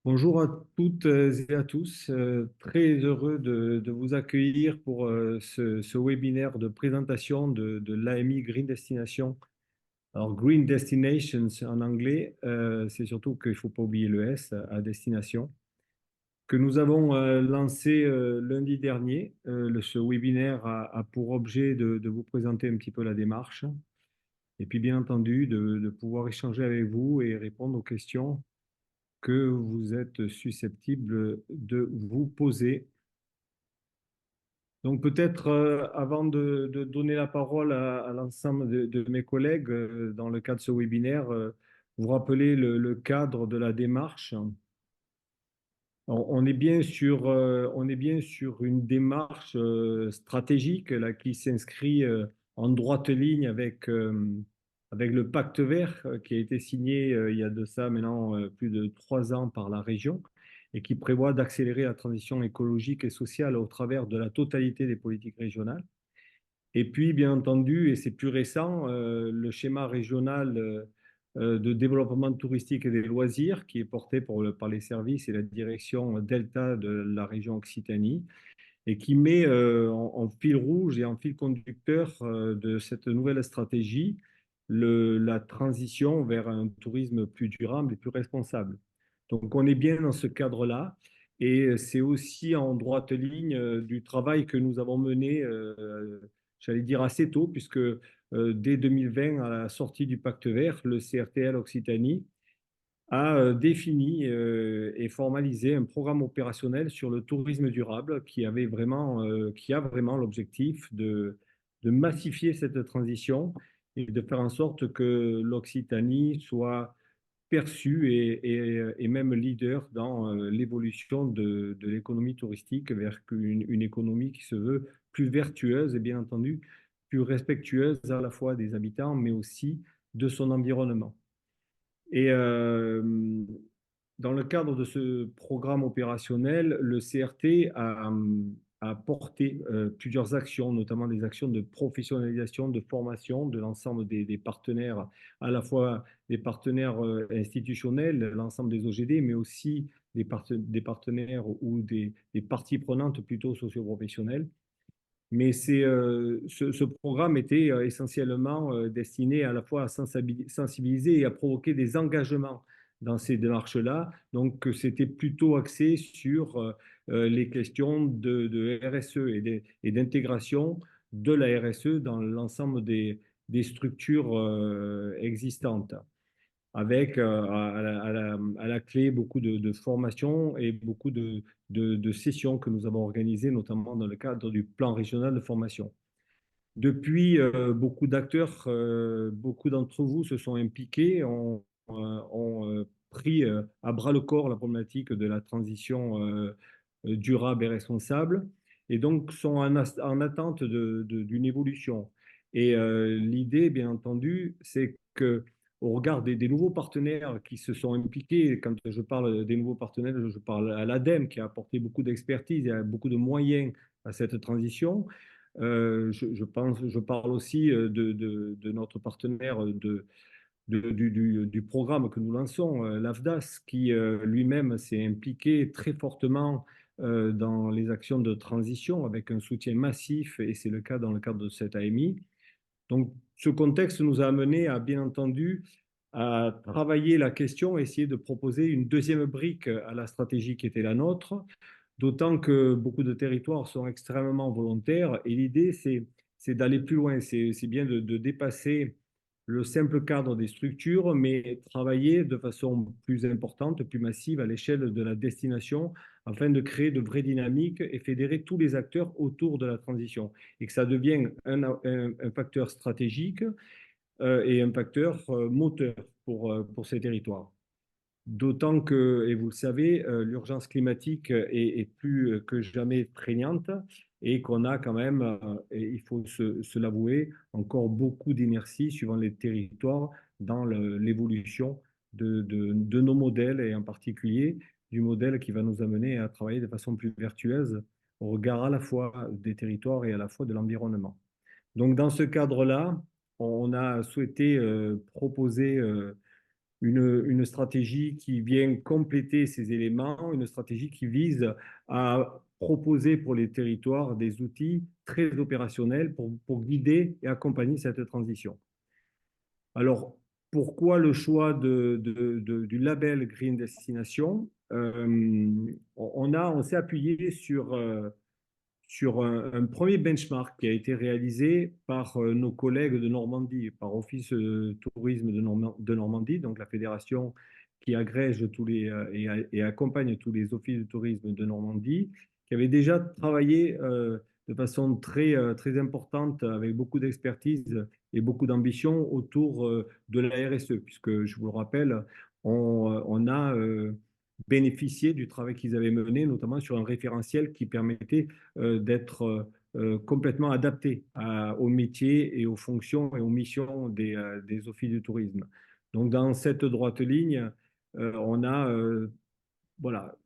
Bonjour à toutes et à tous. Très heureux de vous accueillir pour ce webinaire de présentation de l'AMI Green Destination. Alors, Green Destinations en anglais, c'est surtout qu'il ne faut pas oublier le S à destination, que nous avons lancé lundi dernier. Ce webinaire a pour objet de vous présenter un petit peu la démarche et puis bien entendu de pouvoir échanger avec vous et répondre aux questions que vous êtes susceptible de vous poser. Donc peut-être avant de donner la parole à l'ensemble de mes collègues dans le cadre de ce webinaire, vous rappeler le cadre de la démarche. On est bien sur une démarche stratégique là, qui s'inscrit en droite ligne avec le pacte vert qui a été signé il y a de ça maintenant plus de 3 ans par la région et qui prévoit d'accélérer la transition écologique et sociale au travers de la totalité des politiques régionales. Et puis, bien entendu, et c'est plus récent, le schéma régional de développement touristique et des loisirs qui est porté par les services et la direction Delta de la région Occitanie et qui met en fil rouge et en fil conducteur de cette nouvelle stratégie la transition vers un tourisme plus durable et plus responsable. Donc, on est bien dans ce cadre-là. Et c'est aussi en droite ligne du travail que nous avons mené, j'allais dire assez tôt, puisque dès 2020, à la sortie du Pacte vert, le CRTL Occitanie a défini et formalisé un programme opérationnel sur le tourisme durable qui a vraiment l'objectif de massifier cette transition et de faire en sorte que l'Occitanie soit perçue et même leader dans l'évolution de l'économie touristique vers une économie qui se veut plus vertueuse et bien entendu plus respectueuse à la fois des habitants mais aussi de son environnement. Et dans le cadre de ce programme opérationnel, le CRT a porté plusieurs actions, notamment des actions de professionnalisation, de formation de l'ensemble des partenaires, à la fois des partenaires institutionnels, l'ensemble des OGD, mais aussi des partenaires ou des parties prenantes plutôt socio-professionnelles. Mais ce programme était essentiellement destiné à la fois à sensibiliser et à provoquer des engagements dans ces démarches-là. Donc, c'était plutôt axé sur les questions de RSE et d'intégration de la RSE dans l'ensemble des structures existantes avec à la clé beaucoup de formations et beaucoup de sessions que nous avons organisées, notamment dans le cadre du plan régional de formation. Depuis, beaucoup d'acteurs, beaucoup d'entre vous se sont impliqués, ont pris à bras le corps la problématique de la transition durable et responsable, et donc sont en attente d'une évolution. Et l'idée, bien entendu, c'est que au regard des nouveaux partenaires qui se sont impliqués, quand je parle des nouveaux partenaires, je parle à l'ADEME qui a apporté beaucoup d'expertise et beaucoup de moyens à cette transition. Je parle aussi de notre partenaire du programme que nous lançons, l'AFDAS, qui lui-même s'est impliqué très fortement dans les actions de transition avec un soutien massif, et c'est le cas dans le cadre de cette AMI. Donc, ce contexte nous a amené à, bien entendu, à travailler la question, essayer de proposer une deuxième brique à la stratégie qui était la nôtre, d'autant que beaucoup de territoires sont extrêmement volontaires et l'idée, c'est d'aller plus loin, c'est bien de dépasser le simple cadre des structures, mais travailler de façon plus importante, plus massive à l'échelle de la destination afin de créer de vraies dynamiques et fédérer tous les acteurs autour de la transition et que ça devienne un facteur stratégique et un facteur moteur pour ces territoires. D'autant que, et vous le savez, l'urgence climatique est plus que jamais prégnante et qu'on a quand même, et il faut se l'avouer, encore beaucoup d'inertie suivant les territoires dans l'évolution de nos modèles et en particulier du modèle qui va nous amener à travailler de façon plus vertueuse au regard à la fois des territoires et à la fois de l'environnement. Donc dans ce cadre-là, on a souhaité proposer une stratégie qui vient compléter ces éléments, une stratégie qui vise à proposer pour les territoires des outils très opérationnels pour guider et accompagner cette transition. Alors, pourquoi le choix du label Green Destination? On s'est appuyé sur un premier benchmark qui a été réalisé par nos collègues de Normandie, par Office Tourisme de Normandie, donc la fédération qui agrège et accompagne tous les offices de tourisme de Normandie, qui avait déjà travaillé de façon très importante, avec beaucoup d'expertise et beaucoup d'ambition autour de la RSE, puisque je vous le rappelle, on a bénéficié du travail qu'ils avaient mené, notamment sur un référentiel qui permettait d'être complètement adapté aux métiers et aux fonctions et aux missions des offices du tourisme. Donc, dans cette droite ligne, on a voilà,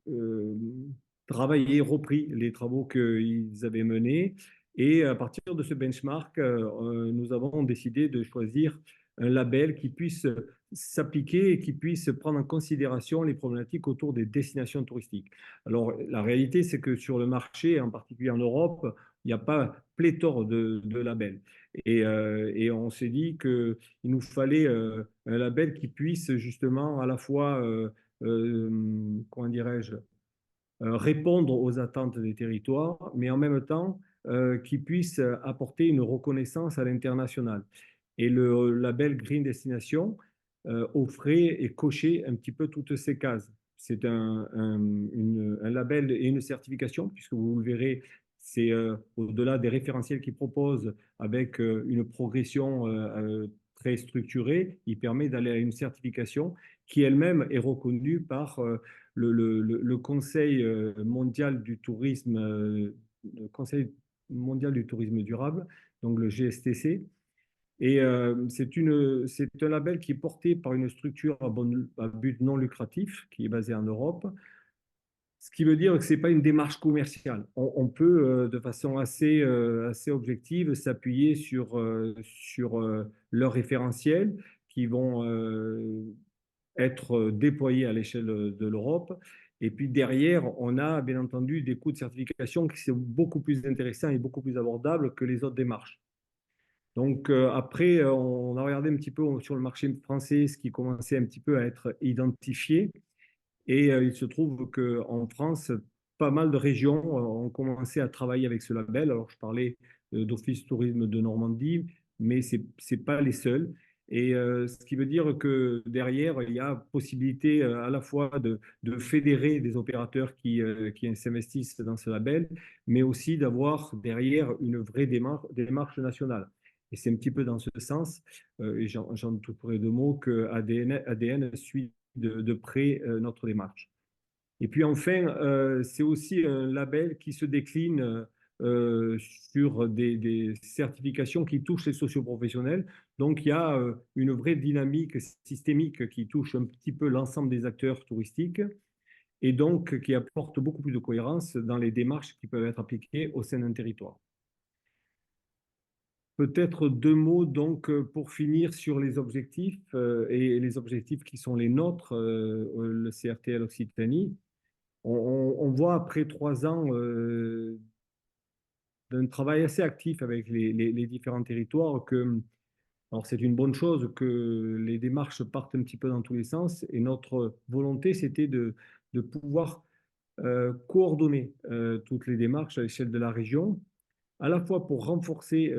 travaillé, repris les travaux qu'ils avaient menés. Et à partir de ce benchmark, nous avons décidé de choisir un label qui puisse s'appliquer et qui puisse prendre en considération les problématiques autour des destinations touristiques. Alors, la réalité, c'est que sur le marché, en particulier en Europe, il n'y a pas pléthore de labels. Et on s'est dit qu'il nous fallait un label qui puisse justement à la fois comment dirais-je, répondre aux attentes des territoires, mais en même temps qui puisse apporter une reconnaissance à l'international. Et le label Green Destination offrait et cochait un petit peu toutes ces cases. C'est un label et une certification, puisque vous le verrez, c'est au-delà des référentiels qu'il propose avec une progression très structurée, il permet d'aller à une certification qui elle-même est reconnue par le Conseil mondial du tourisme, le Conseil mondial du tourisme durable, donc le GSTC. Et c'est un label qui est porté par une structure à but non lucratif qui est basée en Europe, ce qui veut dire que ce n'est pas une démarche commerciale. On peut, de façon assez objective, s'appuyer sur leurs référentiels qui vont être déployés à l'échelle de l'Europe. Et puis derrière, on a bien entendu des coûts de certification qui sont beaucoup plus intéressants et beaucoup plus abordables que les autres démarches. Donc après, on a regardé un petit peu sur le marché français ce qui commençait un petit peu à être identifié. Et il se trouve qu'en France, pas mal de régions ont commencé à travailler avec ce label. Alors, je parlais d'Office Tourisme de Normandie, mais ce n'est pas les seuls. Et ce qui veut dire que derrière, il y a possibilité à la fois de fédérer des opérateurs qui s'investissent dans ce label, mais aussi d'avoir derrière une vraie démarche nationale. Et c'est un petit peu dans ce sens, et j'en toucherai deux mots, que ADN suit de près notre démarche. Et puis enfin, c'est aussi un label qui se décline sur des certifications qui touchent les socioprofessionnels. Donc il y a une vraie dynamique systémique qui touche un petit peu l'ensemble des acteurs touristiques et donc qui apporte beaucoup plus de cohérence dans les démarches qui peuvent être appliquées au sein d'un territoire. Peut-être deux mots donc pour finir sur les objectifs et les objectifs qui sont les nôtres, le CRTL Occitanie. On voit après 3 ans d'un travail assez actif avec les différents territoires que, alors c'est une bonne chose que les démarches partent un petit peu dans tous les sens et notre volonté c'était de pouvoir coordonner toutes les démarches à l'échelle de la région à la fois pour renforcer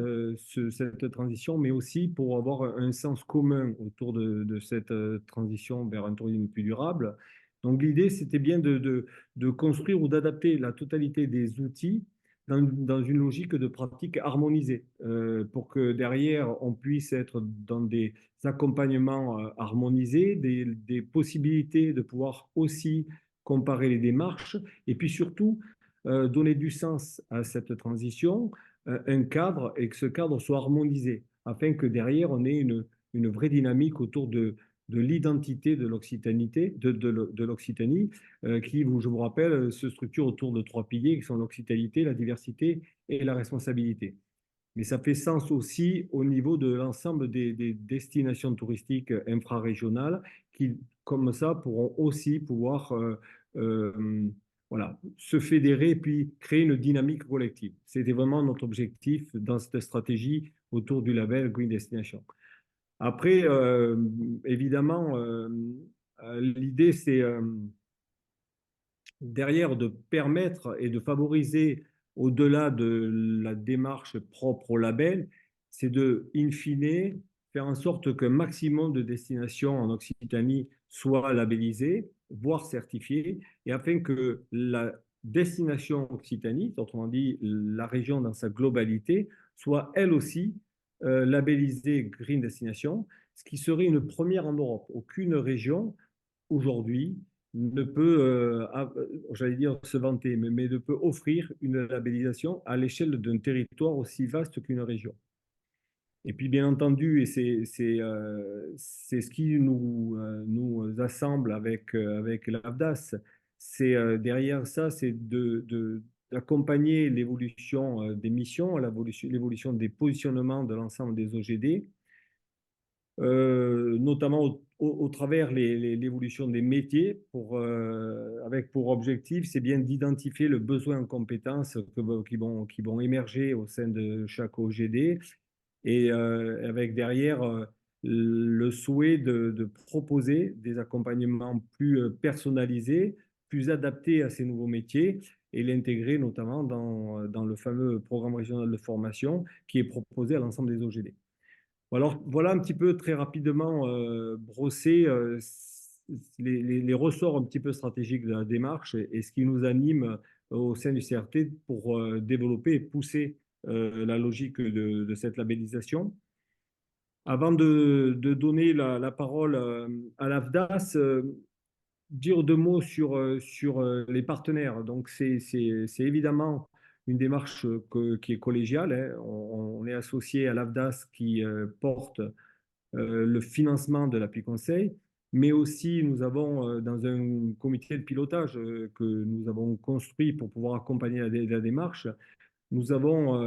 cette transition, mais aussi pour avoir un sens commun autour de cette transition vers un tourisme plus durable. Donc l'idée, c'était bien de construire ou d'adapter la totalité des outils dans une logique de pratique harmonisée, pour que derrière, on puisse être dans des accompagnements harmonisés, des possibilités de pouvoir aussi comparer les démarches, et puis surtout, donner du sens à cette transition, un cadre, et que ce cadre soit harmonisé, afin que derrière, on ait une vraie dynamique autour de l'identité de l'Occitanie, qui, je vous rappelle, se structure autour de trois piliers qui sont l'occitalité, la diversité et la responsabilité. mais ça fait sens aussi au niveau de l'ensemble des destinations touristiques infrarégionales qui, comme ça, pourront aussi pouvoir euh, voilà, se fédérer et puis créer une dynamique collective. C'était vraiment notre objectif dans cette stratégie autour du label Green Destination. Après, évidemment, l'idée, c'est derrière de permettre et de favoriser, au-delà de la démarche propre au label, c'est de, in fine, faire en sorte qu'un maximum de destinations en Occitanie soient labellisées, voire certifiées, et afin que la destination Occitanie, autrement dit la région dans sa globalité, soit elle aussi labellisée Green Destination, ce qui serait une première en Europe. Aucune région aujourd'hui ne peut, j'allais dire se vanter, mais ne peut offrir une labellisation à l'échelle d'un territoire aussi vaste qu'une région. Et puis, bien entendu, et c'est ce qui nous assemble avec l'AFDAS, c'est derrière ça, c'est d'accompagner l'évolution des missions, l'évolution des positionnements de l'ensemble des OGD, notamment au travers l'évolution des métiers, avec pour objectif, c'est bien d'identifier le besoin en compétences qui vont émerger au sein de chaque OGD, et avec derrière le souhait de proposer des accompagnements plus personnalisés, plus adaptés à ces nouveaux métiers, et l'intégrer notamment dans le fameux programme régional de formation qui est proposé à l'ensemble des OGD. Alors, voilà un petit peu très rapidement brossé les ressorts un petit peu stratégiques de la démarche et ce qui nous anime au sein du CRT pour développer et pousser la logique de cette labellisation. Avant de donner la parole à l'AFDAS, dire deux mots sur les partenaires. Donc, c'est évidemment une démarche qui est collégiale, hein. On est associé à l'AFDAS qui porte le financement de l'appui conseil, mais aussi nous avons dans un comité de pilotage que nous avons construit pour pouvoir accompagner la démarche, nous avons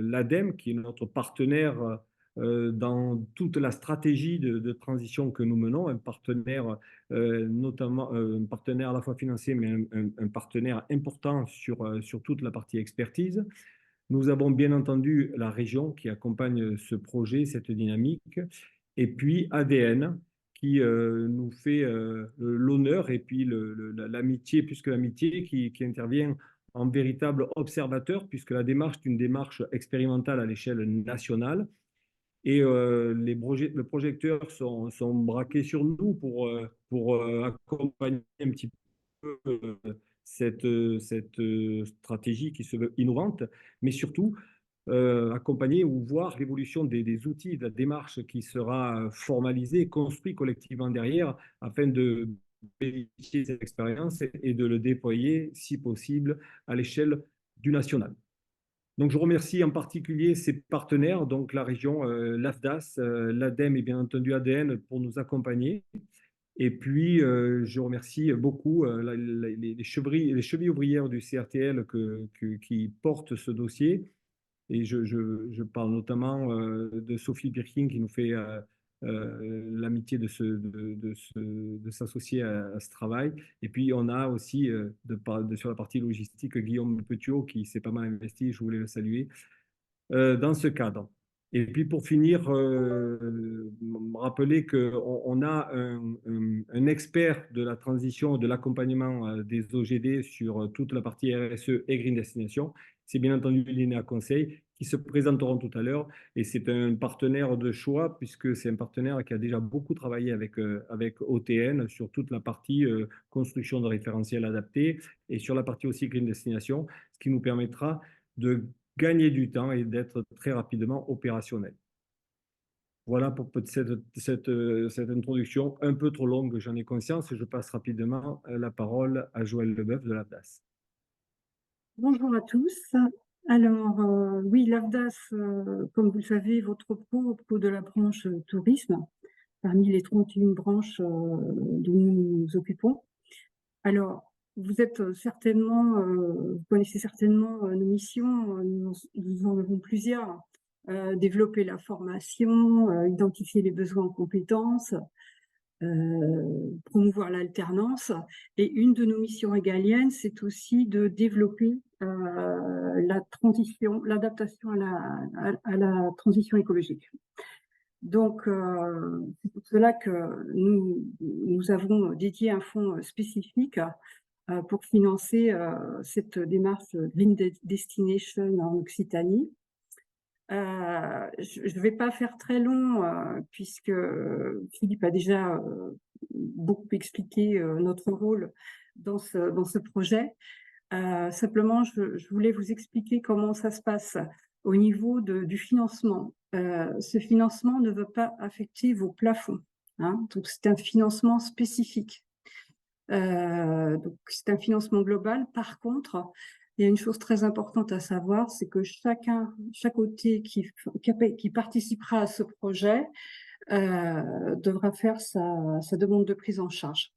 l'ADEME qui est notre partenaire dans toute la stratégie de transition que nous menons, un partenaire notamment un partenaire à la fois financier, mais un partenaire important sur toute la partie expertise. Nous avons bien entendu la région qui accompagne ce projet, cette dynamique, et puis ADN qui nous fait l'honneur et puis l'amitié, plus que l'amitié, qui intervient en véritable observateur, puisque la démarche est une démarche expérimentale à l'échelle nationale. Et le projecteur sont braqués sur nous pour accompagner un petit peu cette stratégie qui se veut innovante, mais surtout accompagner ou voir l'évolution des outils, de la démarche qui sera formalisée, construite collectivement derrière, afin de bénéficier de cette expérience et de le déployer, si possible, à l'échelle du national. Donc, je remercie en particulier ces partenaires, donc la région, l'AFDAS, l'ADEME et bien entendu ADN pour nous accompagner. Et puis, je remercie beaucoup les chevilles ouvrières du CRTL qui portent ce dossier. Et je parle notamment de Sophie Birkin qui nous fait l'amitié de s'associer à ce travail. Et puis, on a aussi, sur la partie logistique, Guillaume Petiot qui s'est pas mal investi, je voulais le saluer, dans ce cadre. Et puis pour finir, me rappeler qu'on a un expert de la transition, de l'accompagnement des OGD sur toute la partie RSE et Green Destination. C'est bien entendu l'INEA Conseil qui se présenteront tout à l'heure. Et c'est un partenaire de choix puisque c'est un partenaire qui a déjà beaucoup travaillé avec OTN sur toute la partie construction de référentiels adaptés et sur la partie aussi Green Destination, ce qui nous permettra de gagner du temps et d'être très rapidement opérationnel. Voilà pour cette introduction un peu trop longue, j'en ai conscience. Je passe rapidement la parole à Joël Leboeuf de l'AFDAS. Bonjour à tous. Alors, oui, l'AFDAS, comme vous le savez, votre pro de la branche tourisme, parmi les 31 branches dont nous nous occupons. Alors, vous êtes certainement, vous connaissez certainement nos missions. Nous en avons plusieurs. Développer la formation, identifier les besoins en compétences, promouvoir l'alternance. Et une de nos missions régaliennes, c'est aussi de développer la transition, l'adaptation à la transition écologique. Donc, c'est pour cela que nous avons dédié un fonds spécifique pour financer cette démarche Green Destination en Occitanie. Je ne vais pas faire très long puisque Philippe a déjà beaucoup expliqué notre rôle dans ce projet. Simplement, je voulais vous expliquer comment ça se passe au niveau du financement. Ce financement ne veut pas affecter vos plafonds, hein, donc c'est un financement spécifique. Donc c'est un financement global. Par contre, il y a une chose très importante à savoir, c'est que chaque côté qui participera à ce projet devra faire sa demande de prise en charge.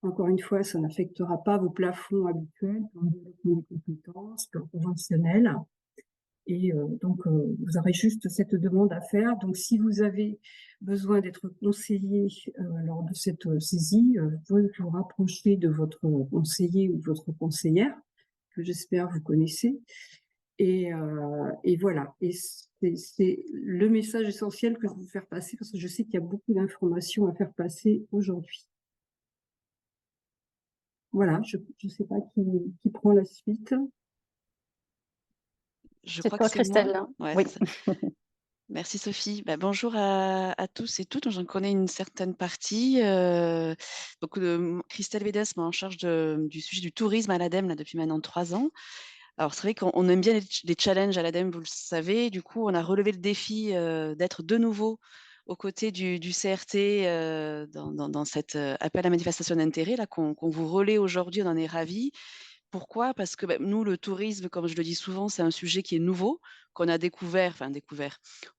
Encore une fois, ça n'affectera pas vos plafonds habituels pour le développement des compétences, pour le conventionnel. Et donc, vous aurez juste cette demande à faire. Donc, si vous avez besoin d'être conseillé lors de cette saisie, vous pouvez vous rapprocher de votre conseiller ou votre conseillère, que j'espère vous connaissez. Et voilà. Et c'est le message essentiel que je veux vous faire passer, parce que je sais qu'il y a beaucoup d'informations à faire passer aujourd'hui. Voilà, je ne sais pas qui prend la suite. Je C'est crois toi, que c'est moi. Christelle, hein? Ouais, Oui. c'est ça. Merci Sophie. Bonjour à tous et toutes. J'en connais une certaine partie. Donc, Christelle Védès, moi en charge du sujet du tourisme à l'ADEME là, depuis maintenant 3 ans. Alors, c'est vrai qu'on aime bien les challenges à l'ADEME, vous le savez. Du coup, on a relevé le défi d'être de nouveau aux côtés du CRT dans cet appel à manifestation d'intérêt là qu'on vous relaie aujourd'hui. On en est ravis. Pourquoi? Parce que nous, le tourisme, comme je le dis souvent, c'est un sujet qui est nouveau, qu'on a découvert,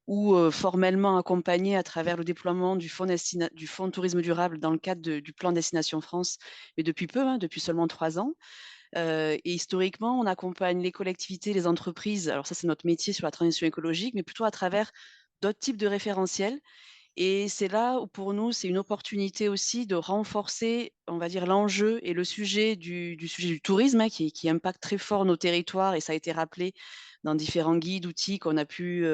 ou formellement accompagné à travers le déploiement du fonds tourisme durable dans le cadre du plan Destination France, mais depuis peu, hein, depuis seulement 3 ans. Et historiquement, on accompagne les collectivités, les entreprises, alors ça c'est notre métier sur la transition écologique, mais plutôt à travers d'autres types de référentiels. Et c'est là où pour nous, c'est une opportunité aussi de renforcer, on va dire, l'enjeu et le sujet sujet du tourisme, hein, qui impacte très fort nos territoires et ça a été rappelé dans différents guides, outils qu'on a pu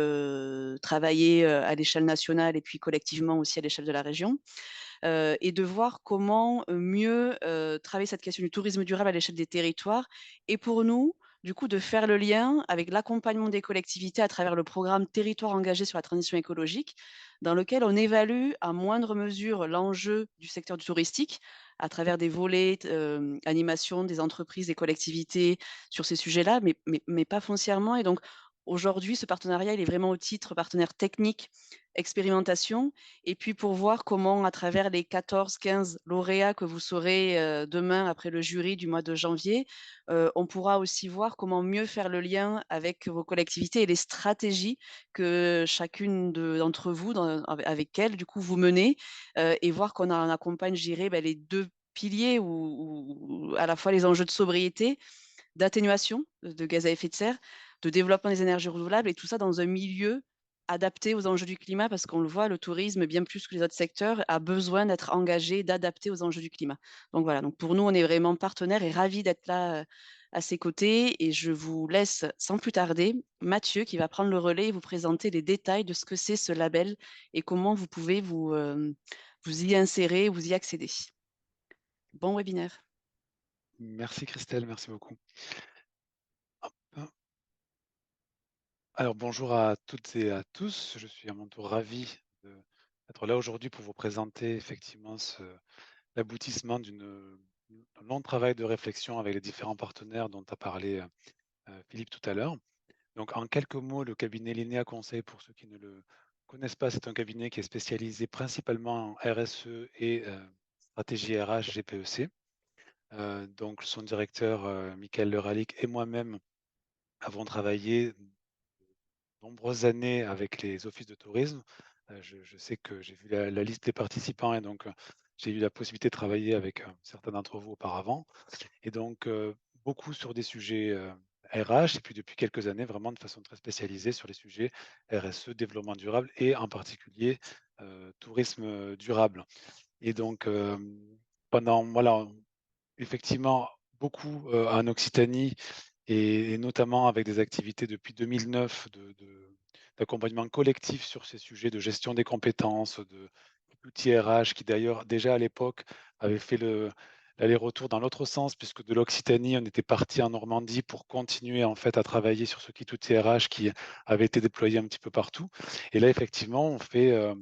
travailler à l'échelle nationale et puis collectivement aussi à l'échelle de la région. Et de voir comment mieux travailler cette question du tourisme durable à l'échelle des territoires. Et pour nous, du coup, de faire le lien avec l'accompagnement des collectivités à travers le programme Territoires engagés sur la transition écologique, dans lequel on évalue à moindre mesure l'enjeu du secteur du touristique à travers des volets animation des entreprises, des collectivités sur ces sujets-là, mais pas foncièrement. Et donc, aujourd'hui, ce partenariat, il est vraiment au titre partenaire technique, expérimentation, et puis pour voir comment, à travers les 14-15 lauréats que vous saurez demain après le jury du mois de janvier, on pourra aussi voir comment mieux faire le lien avec vos collectivités et les stratégies que chacune d'entre vous, avec elles, du coup, vous menez, et voir qu'on accompagne, je dirais, les deux piliers ou à la fois les enjeux de sobriété, d'atténuation de gaz à effet de serre, de développement des énergies renouvelables et tout ça dans un milieu adapté aux enjeux du climat parce qu'on le voit, le tourisme, bien plus que les autres secteurs, a besoin d'être engagé, d'adapter aux enjeux du climat. Donc voilà, donc pour nous, on est vraiment partenaires et ravis d'être là à ses côtés. Et je vous laisse sans plus tarder Mathieu qui va prendre le relais et vous présenter les détails de ce que c'est ce label et comment vous pouvez vous y insérer, vous y accéder. Bon webinaire. Merci Christelle, merci beaucoup. Hop. Alors bonjour à toutes et à tous, je suis à mon tour ravi d'être là aujourd'hui pour vous présenter effectivement l'aboutissement d'un long travail de réflexion avec les différents partenaires dont a parlé Philippe tout à l'heure. Donc en quelques mots, le cabinet Linea Conseil, pour ceux qui ne le connaissent pas, c'est un cabinet qui est spécialisé principalement en RSE et stratégie RH GPEC. Donc son directeur Michael Leralic et moi-même avons travaillé de nombreuses années avec les offices de tourisme. Je sais que j'ai vu la liste des participants et donc j'ai eu la possibilité de travailler avec certains d'entre vous auparavant. Et donc, beaucoup sur des sujets RH, et puis depuis quelques années, vraiment de façon très spécialisée sur les sujets RSE, développement durable, et en particulier tourisme durable. Et donc, pendant, voilà, effectivement, beaucoup en Occitanie, et notamment avec des activités depuis 2009 d'accompagnement collectif sur ces sujets de gestion des compétences, d'outils RH, qui d'ailleurs déjà à l'époque avait fait l'aller-retour dans l'autre sens, puisque de l'Occitanie, on était parti en Normandie pour continuer en fait à travailler sur ce kit outil RH qui avait été déployé un petit peu partout. Et là, effectivement, on fait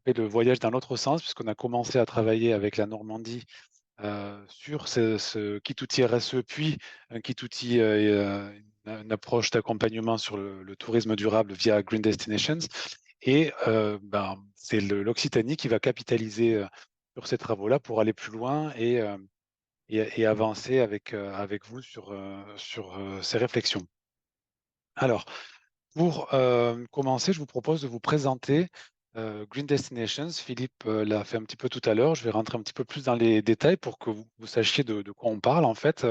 le voyage dans l'autre sens, puisqu'on a commencé à travailler avec la Normandie sur ce kit outil RSE, puis un kit outil et une approche d'accompagnement sur le tourisme durable via Green Destinations. Et c'est l'Occitanie qui va capitaliser sur ces travaux-là pour aller plus loin et avancer avec vous sur ces réflexions. Alors, pour commencer, je vous propose de vous présenter Green Destinations. Philippe l'a fait un petit peu tout à l'heure. Je vais rentrer un petit peu plus dans les détails pour que vous sachiez de quoi on parle, en fait,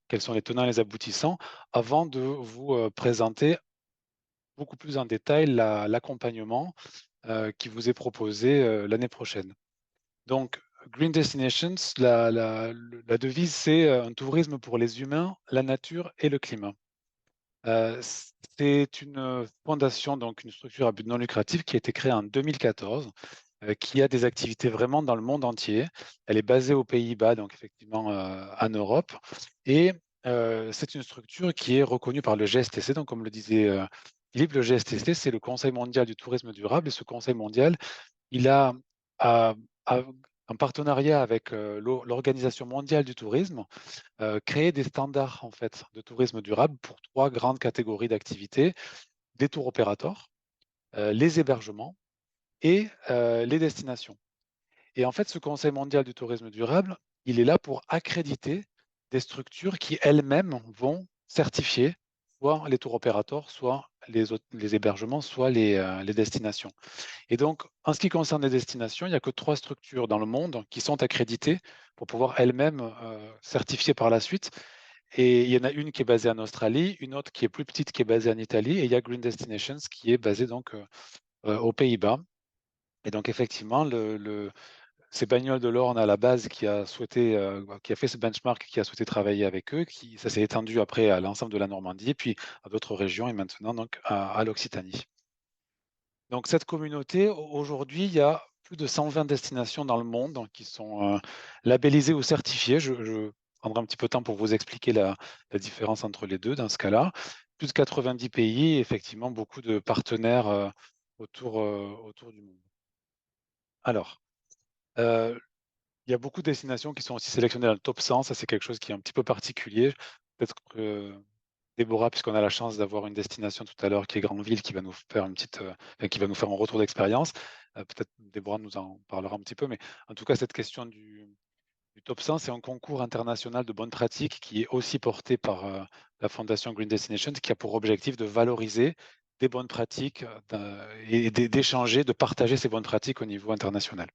quels sont les tenants et les aboutissants, avant de vous présenter beaucoup plus en détail l'accompagnement qui vous est proposé l'année prochaine. Donc, Green Destinations, la devise, c'est un tourisme pour les humains, la nature et le climat. C'est une fondation, donc une structure à but non lucratif qui a été créée en 2014, qui a des activités vraiment dans le monde entier. Elle est basée aux Pays-Bas, donc effectivement en Europe. Et c'est une structure qui est reconnue par le GSTC. Donc, comme le disait Philippe, le GSTC, c'est le Conseil mondial du tourisme durable. Et ce Conseil mondial, il a, a- a- en partenariat avec l'Organisation mondiale du tourisme, créé des standards en fait de tourisme durable pour 3 grandes catégories d'activités: les tours opérateurs, les hébergements et les destinations. Et en fait, ce Conseil mondial du tourisme durable, il est là pour accréditer des structures qui elles-mêmes vont certifier soit les tours opérateurs, soit les hébergements, soit les destinations. Et donc, en ce qui concerne les destinations, il n'y a que 3 structures dans le monde qui sont accréditées pour pouvoir elles-mêmes certifier par la suite. Et il y en a une qui est basée en Australie, une autre qui est plus petite qui est basée en Italie, et il y a Green Destinations qui est basée donc aux Pays-Bas. Et donc effectivement, c'est Bagnole de l'Orne à la base qui a fait ce benchmark, qui a souhaité travailler avec eux, ça s'est étendu après à l'ensemble de la Normandie, puis à d'autres régions, et maintenant donc à l'Occitanie. Donc cette communauté, aujourd'hui, il y a plus de 120 destinations dans le monde qui sont labellisées ou certifiées. Je prendrai un petit peu de temps pour vous expliquer la différence entre les deux dans ce cas-là. Plus de 90 pays, et effectivement beaucoup de partenaires autour du monde. Alors, il y a beaucoup de destinations qui sont aussi sélectionnées dans le top 100. Ça, c'est quelque chose qui est un petit peu particulier. Peut-être que Déborah, puisqu'on a la chance d'avoir une destination tout à l'heure qui est Granville, qui va nous faire qui va nous faire un retour d'expérience. Peut-être Déborah nous en parlera un petit peu, mais en tout cas, cette question du top 100, c'est un concours international de bonnes pratiques qui est aussi porté par la Fondation Green Destinations, qui a pour objectif de valoriser des bonnes pratiques et d'échanger, de partager ces bonnes pratiques au niveau international.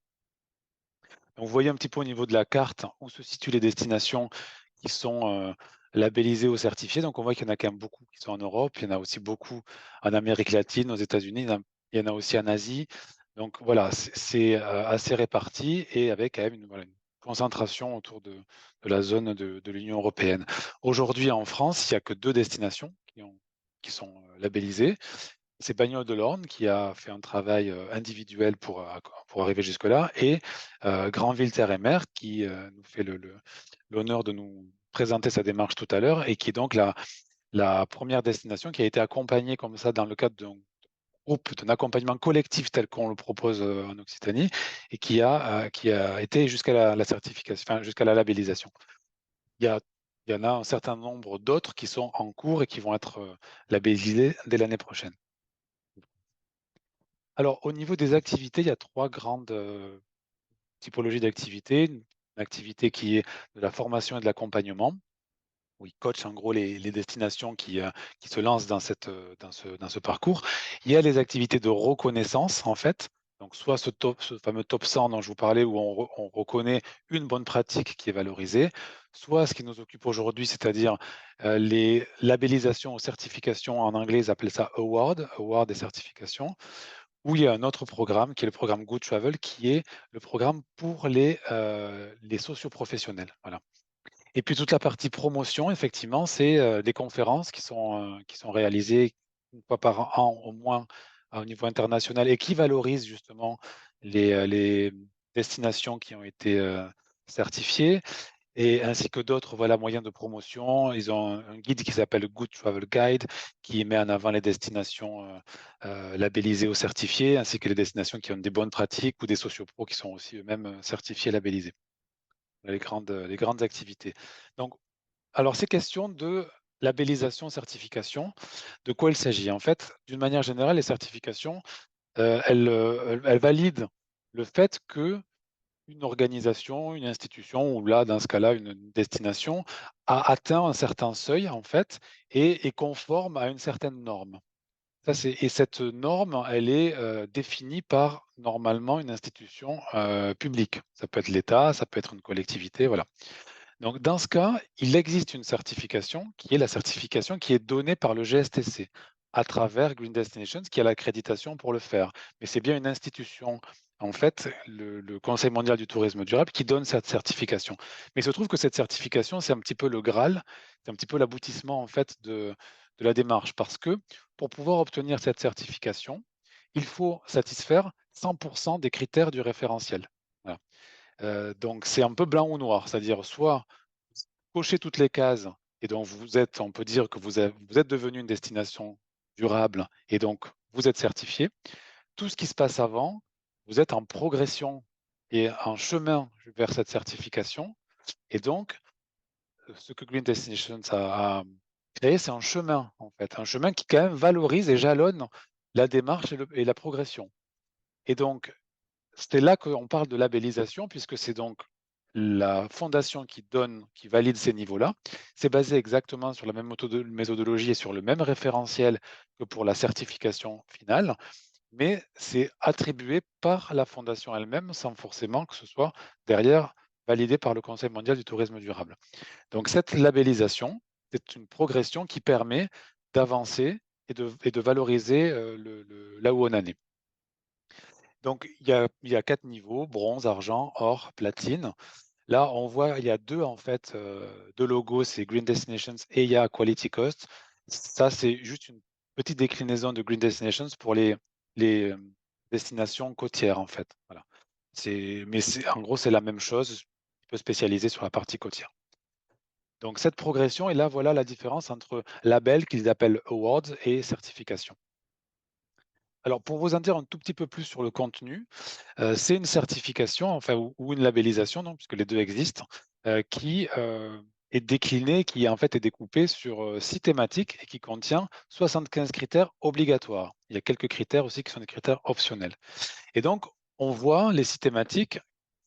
Donc, vous voyez un petit peu au niveau de la carte où se situent les destinations qui sont labellisées ou certifiées. Donc, on voit qu'il y en a quand même beaucoup qui sont en Europe. Il y en a aussi beaucoup en Amérique latine, aux États-Unis. Il y en a aussi en Asie. Donc, voilà, c'est assez réparti et avec quand même une concentration autour de la zone de l'Union européenne. Aujourd'hui, en France, il n'y a que 2 destinations qui sont labellisées. C'est Bagnole de l'Orne qui a fait un travail individuel pour arriver jusque-là, et Granville Terre et Mer qui nous fait l'honneur de nous présenter sa démarche tout à l'heure, et qui est donc la première destination qui a été accompagnée comme ça dans le cadre d'un groupe, d'un accompagnement collectif tel qu'on le propose en Occitanie, et qui a été jusqu'à la certification, enfin, jusqu'à la labellisation. Il y en a un certain nombre d'autres qui sont en cours et qui vont être labellisés dès l'année prochaine. Alors, au niveau des activités, il y a 3 grandes typologies d'activités. Une activité qui est de la formation et de l'accompagnement, où ils coachent en gros les destinations qui se lancent dans ce parcours. Il y a les activités de reconnaissance, en fait, Donc, soit ce fameux top 100 dont je vous parlais, où on reconnaît une bonne pratique qui est valorisée, soit ce qui nous occupe aujourd'hui, c'est-à-dire les labellisations ou certifications, en anglais, ils appellent ça award et certification, où il y a un autre programme qui est le programme Good Travel, qui est le programme pour les socioprofessionnels. Voilà. Et puis toute la partie promotion, effectivement, c'est des conférences qui sont réalisées une fois par an au moins au niveau international et qui valorisent justement les destinations qui ont été certifiées et ainsi que d'autres voilà, moyens de promotion. Ils ont un guide qui s'appelle Good Travel Guide qui met en avant les destinations labellisées ou certifiées ainsi que les destinations qui ont des bonnes pratiques ou des sociopros qui sont aussi eux-mêmes certifiés et labellisés. Les grandes activités. Donc, alors, ces questions de labellisation, certification, de quoi il s'agit? En fait, d'une manière générale, les certifications, elles valident le fait qu'une organisation, une institution, ou là, dans ce cas-là, une destination, a atteint un certain seuil, en fait, et est conforme à une certaine norme. Et cette norme, elle est définie par, normalement, une institution publique. Ça peut être l'État, ça peut être une collectivité, voilà. Donc, dans ce cas, il existe une certification qui est la certification qui est donnée par le GSTC à travers Green Destinations, qui a l'accréditation pour le faire. Mais c'est bien une institution, en fait, le Conseil mondial du tourisme durable, qui donne cette certification. Mais il se trouve que cette certification, c'est un petit peu le Graal, c'est un petit peu l'aboutissement, en fait, de la démarche. Parce que pour pouvoir obtenir cette certification, il faut satisfaire 100% des critères du référentiel. Voilà. Donc c'est un peu blanc ou noir, c'est-à-dire soit cochez toutes les cases et donc on peut dire que vous êtes devenu une destination durable et donc vous êtes certifié. Tout ce qui se passe avant, vous êtes en progression et en chemin vers cette certification. Et donc, ce que Green Destinations a créé, c'est un chemin, en fait, un chemin qui quand même valorise et jalonne la démarche et la progression. Et donc, c'est là qu'on parle de labellisation, puisque c'est donc la fondation qui valide ces niveaux-là. C'est basé exactement sur la même méthodologie et sur le même référentiel que pour la certification finale, mais c'est attribué par la fondation elle-même sans forcément que ce soit derrière validé par le Conseil mondial du tourisme durable. Donc cette labellisation, c'est une progression qui permet d'avancer et de valoriser là où on en est. Donc, il y a 4 niveaux, bronze, argent, or, platine. Là, on voit, il y a 2 en fait, 2 logos, c'est Green Destinations et il y a Quality Coast. Ça, c'est juste une petite déclinaison de Green Destinations pour les destinations côtières, en fait. Voilà. En gros, c'est la même chose, un peu spécialisé sur la partie côtière. Donc cette progression, et là, voilà la différence entre label, qu'ils appellent awards, et certification. Alors, pour vous en dire un tout petit peu plus sur le contenu, c'est une certification, enfin, ou une labellisation, donc, puisque les 2 existent, qui est déclinée, qui en fait est découpée sur 6 thématiques et qui contient 75 critères obligatoires. Il y a quelques critères aussi qui sont des critères optionnels. Et donc, on voit les 6 thématiques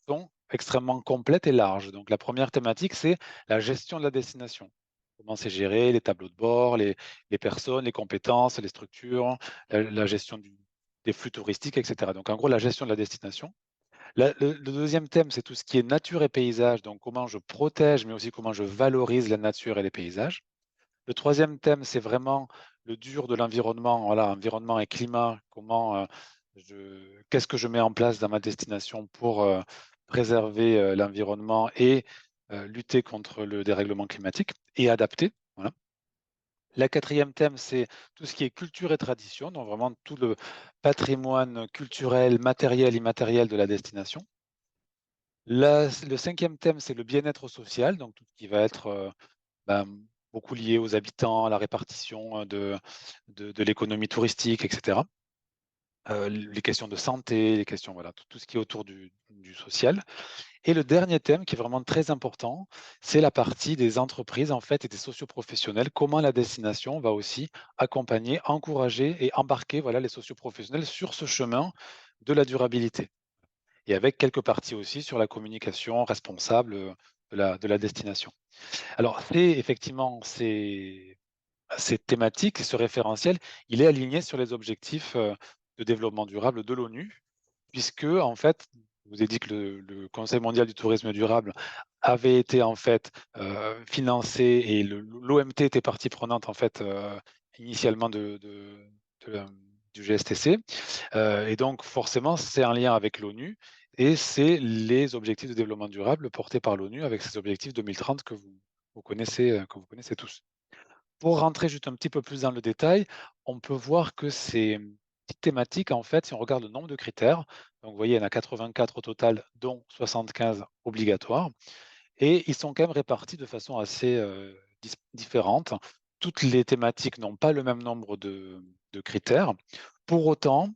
sont extrêmement complètes et larges. Donc, la première thématique, c'est la gestion de la destination. Comment c'est géré, les tableaux de bord, les personnes, les compétences, les structures, la gestion des flux touristiques, etc. Donc, en gros, la gestion de la destination. Le deuxième thème, c'est tout ce qui est nature et paysage, donc comment je protège, mais aussi comment je valorise la nature et les paysages. Le troisième thème, c'est vraiment le dur de l'environnement, voilà, environnement et climat, qu'est-ce que je mets en place dans ma destination pour préserver l'environnement et lutter contre le dérèglement climatique et adapter. Voilà. La quatrième thème, c'est tout ce qui est culture et tradition, donc vraiment tout le patrimoine culturel, matériel, immatériel de la destination. Le cinquième thème, c'est le bien-être social, donc tout ce qui va être ben, beaucoup lié aux habitants, à la répartition de l'économie touristique, etc. Les questions de santé, les questions, voilà, tout ce qui est autour du social. Et le dernier thème qui est vraiment très important, c'est la partie des entreprises en fait et des socioprofessionnels. Comment la destination va aussi accompagner, encourager et embarquer voilà, les socioprofessionnels sur ce chemin de la durabilité. Et avec quelques parties aussi sur la communication responsable de la destination. Alors, effectivement, ces thématiques, ce référentiel, il est aligné sur les objectifs de développement durable de l'ONU puisque en fait, je vous ai dit que le Conseil mondial du tourisme durable avait été en fait financé et l'OMT était partie prenante en fait initialement du GSTC. Et donc forcément, c'est un lien avec l'ONU et c'est les objectifs de développement durable portés par l'ONU avec ces objectifs 2030 vous que vous connaissez tous. Pour rentrer juste un petit peu plus dans le détail, on peut voir que ces petites thématiques, en fait, si on regarde le nombre de critères, donc vous voyez, il y en a 84 au total, dont 75 obligatoires, et ils sont quand même répartis de façon assez différente. Toutes les thématiques n'ont pas le même nombre de critères. Pour autant,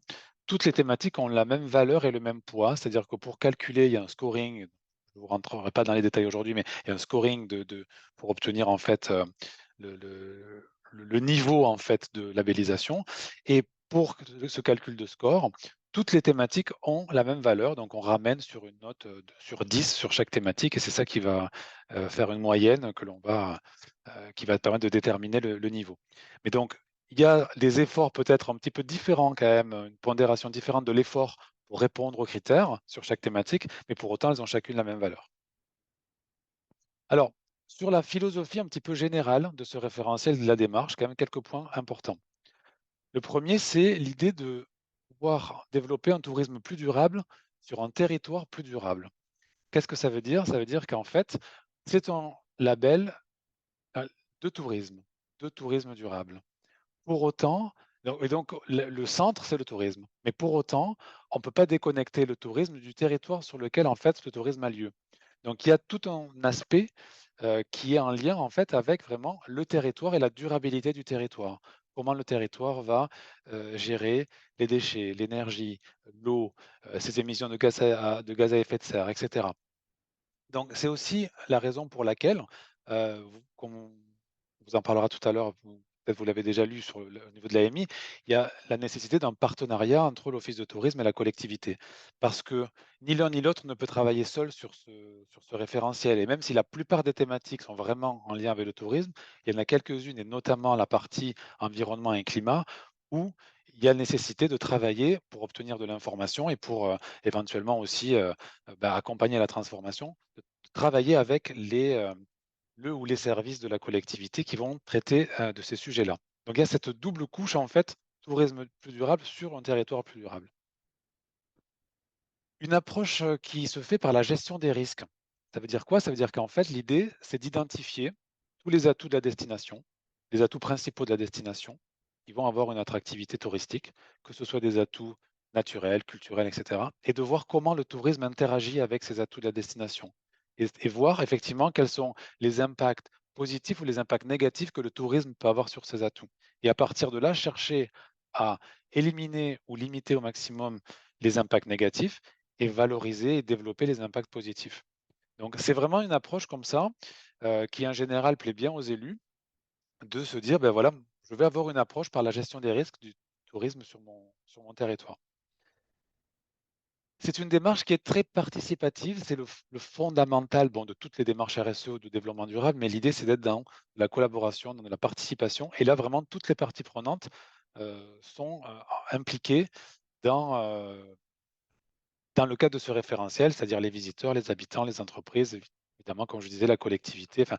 toutes les thématiques ont la même valeur et le même poids, c'est-à-dire que pour calculer, il y a un scoring, je ne vous rentrerai pas dans les détails aujourd'hui, mais il y a un scoring pour obtenir en fait le niveau en fait de labellisation. Et pour ce calcul de score, toutes les thématiques ont la même valeur, donc on ramène sur une note sur 10 sur chaque thématique, et c'est ça qui va faire une moyenne qui va permettre de déterminer le niveau. Mais donc, il y a des efforts peut-être un petit peu différents quand même, une pondération différente de l'effort pour répondre aux critères sur chaque thématique, mais pour autant, elles ont chacune la même valeur. Alors, sur la philosophie un petit peu générale de ce référentiel de la démarche, quand même quelques points importants. Le premier, c'est l'idée de pouvoir développer un tourisme plus durable sur un territoire plus durable. Qu'est-ce que ça veut dire? Ça veut dire qu'en fait, c'est un label euh, de tourisme durable. Pour autant, le centre, c'est le tourisme. Mais pour autant, on ne peut pas déconnecter le tourisme du territoire sur lequel en fait le tourisme a lieu. Donc il y a tout un aspect qui est en lien en fait avec vraiment le territoire et la durabilité du territoire. Comment le territoire va gérer les déchets, l'énergie, l'eau, ses émissions de gaz à effet de serre, etc. Donc c'est aussi la raison pour laquelle, comme on vous en parlera tout à l'heure, peut-être vous l'avez déjà lu au niveau de l'AMI, il y a la nécessité d'un partenariat entre l'office de tourisme et la collectivité. Parce que ni l'un ni l'autre ne peut travailler seul sur ce référentiel. Et même si la plupart des thématiques sont vraiment en lien avec le tourisme, il y en a quelques-unes, et notamment la partie environnement et climat, où il y a nécessité de travailler pour obtenir de l'information et pour éventuellement aussi accompagner la transformation, de travailler avec le ou les services de la collectivité qui vont traiter de ces sujets-là. Donc il y a cette double couche, en fait, tourisme plus durable sur un territoire plus durable. Une approche qui se fait par la gestion des risques. Ça veut dire quoi? Ça veut dire qu'en fait, l'idée, c'est d'identifier tous les atouts de la destination, les atouts principaux de la destination, qui vont avoir une attractivité touristique, que ce soit des atouts naturels, culturels, etc., et de voir comment le tourisme interagit avec ces atouts de la destination. Et voir effectivement quels sont les impacts positifs ou les impacts négatifs que le tourisme peut avoir sur ces atouts. Et à partir de là, chercher à éliminer ou limiter au maximum les impacts négatifs et valoriser et développer les impacts positifs. Donc c'est vraiment une approche comme ça qui en général plaît bien aux élus de se dire, ben voilà, je vais avoir une approche par la gestion des risques du tourisme sur mon territoire. C'est une démarche qui est très participative, c'est le fondamental bon, de toutes les démarches RSE ou de développement durable, mais l'idée c'est d'être dans la collaboration, dans la participation, et là vraiment toutes les parties prenantes sont impliquées dans, dans le cadre de ce référentiel, c'est-à-dire les visiteurs, les habitants, les entreprises, évidemment, comme je disais, la collectivité, enfin,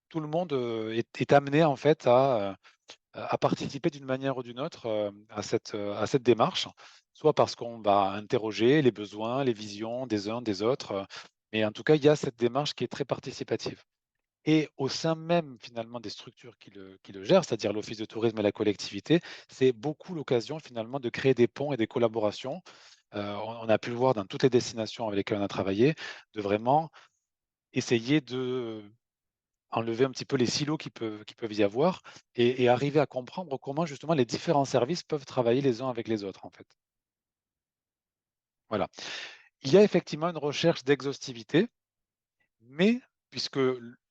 tout le monde est amené en fait à participer d'une manière ou d'une autre à cette démarche, soit parce qu'on va interroger les besoins, les visions des uns, des autres, mais en tout cas, il y a cette démarche qui est très participative. Et au sein même finalement des structures qui le gèrent, c'est-à-dire l'office de tourisme et la collectivité, c'est beaucoup l'occasion finalement de créer des ponts et des collaborations. On a pu le voir dans toutes les destinations avec lesquelles on a travaillé, de vraiment essayer de enlever un petit peu les silos qui peuvent y avoir et arriver à comprendre comment justement les différents services peuvent travailler les uns avec les autres en fait. Voilà. Il y a effectivement une recherche d'exhaustivité, mais puisque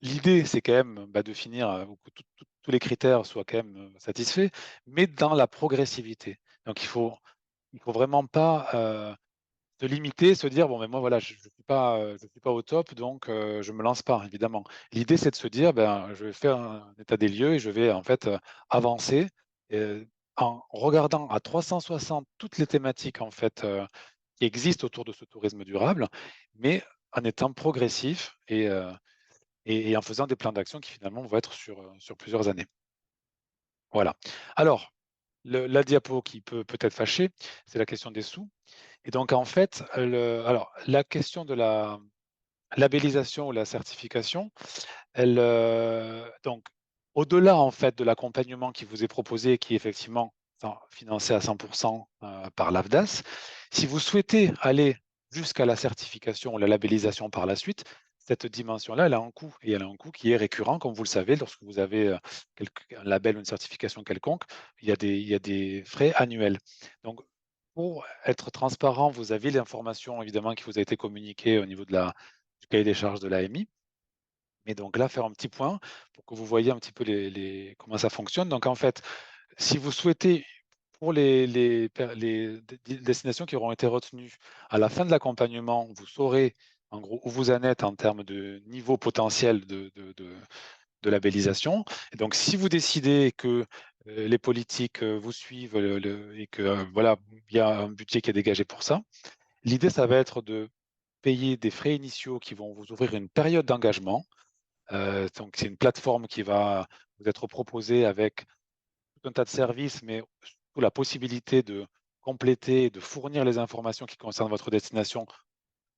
l'idée, c'est quand même de finir, que tous les critères soient quand même satisfaits, mais dans la progressivité. Donc il faut vraiment pas se limiter, se dire: «Bon, mais moi, voilà, je suis pas au top, donc je me lance pas», évidemment. L'idée, c'est de se dire: «Ben, je vais faire un état des lieux et je vais, en fait, avancer, en regardant à 360 toutes les thématiques, en fait, qui existent autour de ce tourisme durable, mais en étant progressif et en faisant des plans d'action qui finalement vont être sur plusieurs années. Voilà. Alors, la diapo qui peut peut-être fâcher, c'est la question des sous. Et donc en fait, alors la question de la labellisation ou la certification, elle, donc au-delà en fait de l'accompagnement qui vous est proposé, qui est effectivement financé à 100 par l'AFDAS, si vous souhaitez aller jusqu'à la certification ou la labellisation par la suite, cette dimension-là, elle a un coût et elle a un coût qui est récurrent, comme vous le savez, lorsque vous avez un label ou une certification quelconque, il y a des frais annuels. Donc, pour être transparent, vous avez l'information évidemment qui vous a été communiquée au niveau du cahier des charges de l'AMI. Mais donc là, faire un petit point pour que vous voyez un petit peu comment ça fonctionne. Donc en fait, si vous souhaitez, pour les destinations qui auront été retenues, à la fin de l'accompagnement, vous saurez en gros où vous en êtes en termes de niveau potentiel de labellisation. Et donc si vous décidez que les politiques vous suivent et que voilà, il y a un budget qui est dégagé pour ça, l'idée, ça va être de payer des frais initiaux qui vont vous ouvrir une période d'engagement. Donc c'est une plateforme qui va vous être proposée avec tout un tas de services, mais surtout la possibilité de compléter et de fournir les informations qui concernent votre destination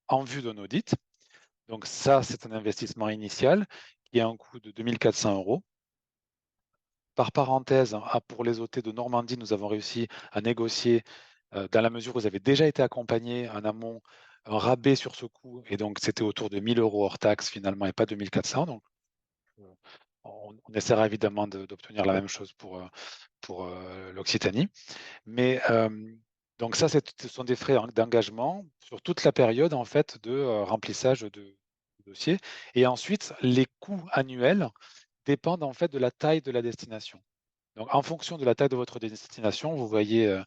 en vue d'un audit. Donc ça, c'est un investissement initial qui a un coût de 2 400 €. Par parenthèse, pour les hôtels de Normandie, nous avons réussi à négocier, dans la mesure où vous avez déjà été accompagné en amont, un rabais sur ce coût et donc c'était autour de 1 000 € hors taxes finalement et pas 2 400. Donc on essaiera évidemment d'obtenir la même chose pour l'Occitanie. Mais donc ça, ce sont des frais d'engagement sur toute la période en fait de remplissage de dossier. Et ensuite, les coûts annuels dépendent en fait de la taille de la destination. Donc en fonction de la taille de votre destination, vous voyez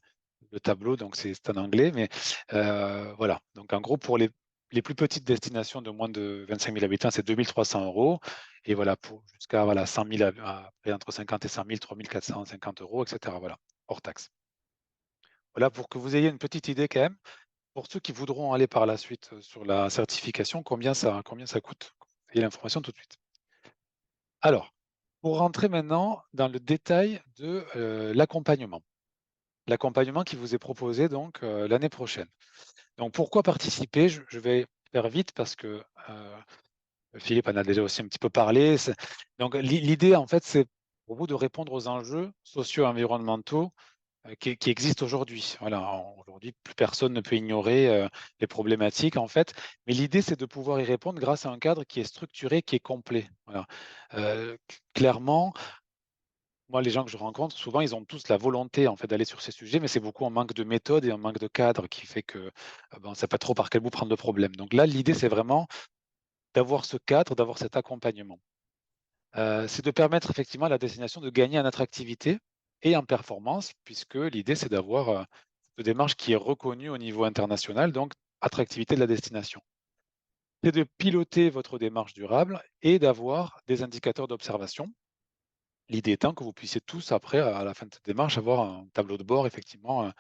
le tableau, donc c'est en anglais, mais voilà. Donc en gros, pour les plus petites destinations de moins de 25 000 habitants, c'est 2 300 €. Et voilà, jusqu'à voilà, 100 000, après entre 50 et 100 000, 3 450 €, etc. Voilà, hors taxe. Voilà, pour que vous ayez une petite idée quand même, pour ceux qui voudront aller par la suite sur la certification, combien ça coûte. Vous ayez l'information tout de suite. Alors, pour rentrer maintenant dans le détail de l'accompagnement. L'accompagnement qui vous est proposé donc l'année prochaine. Donc pourquoi participer? Je vais faire vite parce que Philippe en a déjà aussi un petit peu parlé. Donc l'idée en fait, c'est pour vous de répondre aux enjeux socio-environnementaux qui existent aujourd'hui. Voilà, aujourd'hui, plus personne ne peut ignorer les problématiques en fait, mais l'idée c'est de pouvoir y répondre grâce à un cadre qui est structuré, qui est complet. Voilà. Clairement, moi, les gens que je rencontre, souvent, ils ont tous la volonté en fait d'aller sur ces sujets, mais c'est beaucoup un manque de méthode et un manque de cadre qui fait que on ne sait pas trop par quel bout prendre le problème. Donc là, l'idée, c'est vraiment d'avoir ce cadre, d'avoir cet accompagnement. C'est de permettre effectivement à la destination de gagner en attractivité et en performance, puisque l'idée, c'est d'avoir cette démarche qui est reconnue au niveau international, donc attractivité de la destination. C'est de piloter votre démarche durable et d'avoir des indicateurs d'observation. L'idée étant que vous puissiez tous après, à la fin de cette démarche, avoir un tableau de bord effectivement,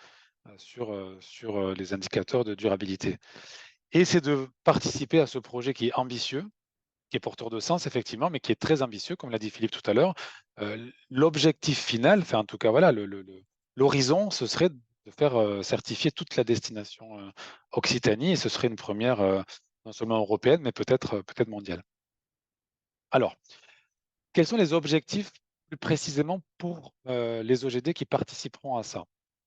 sur les indicateurs de durabilité. Et c'est de participer à ce projet qui est ambitieux, qui est porteur de sens effectivement, mais qui est très ambitieux, comme l'a dit Philippe tout à l'heure. L'objectif final, enfin en tout cas voilà, l'horizon, ce serait de faire certifier toute la destination Occitanie, et ce serait une première non seulement européenne, mais peut-être mondiale. Alors, quels sont les objectifs plus précisément pour les OGD qui participeront à ça?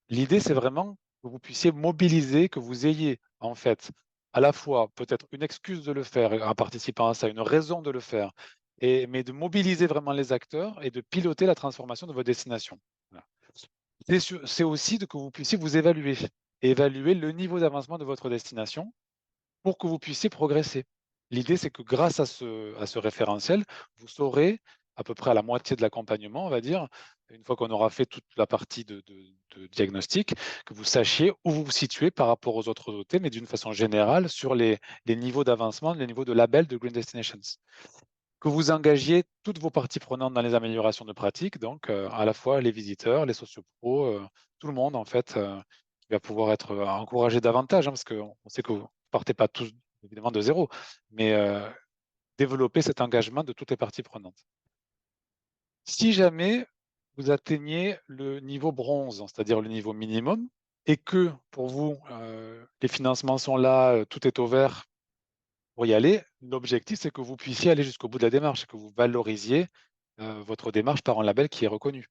L'idée, c'est vraiment que vous puissiez mobiliser, que vous ayez en fait à la fois peut-être une excuse de le faire en participant à ça, une raison de le faire, mais de mobiliser vraiment les acteurs et de piloter la transformation de votre destination. Voilà. C'est aussi que vous puissiez vous évaluer le niveau d'avancement de votre destination pour que vous puissiez progresser. L'idée, c'est que grâce à ce référentiel, vous saurez à peu près à la moitié de l'accompagnement, on va dire, une fois qu'on aura fait toute la partie de diagnostic, que vous sachiez où vous vous situez par rapport aux autres OT, mais d'une façon générale sur les niveaux d'avancement, les niveaux de label de Green Destinations. Que vous engagiez toutes vos parties prenantes dans les améliorations de pratique, donc à la fois les visiteurs, les sociopros, tout le monde en fait, va pouvoir être encouragé davantage, hein, parce qu'on sait que vous ne partez pas tous évidemment de zéro, mais développer cet engagement de toutes les parties prenantes. Si jamais vous atteignez le niveau bronze, c'est-à-dire le niveau minimum, et que pour vous, les financements sont là, tout est au vert pour y aller, l'objectif, c'est que vous puissiez aller jusqu'au bout de la démarche, que vous valorisiez votre démarche par un label qui est reconnu.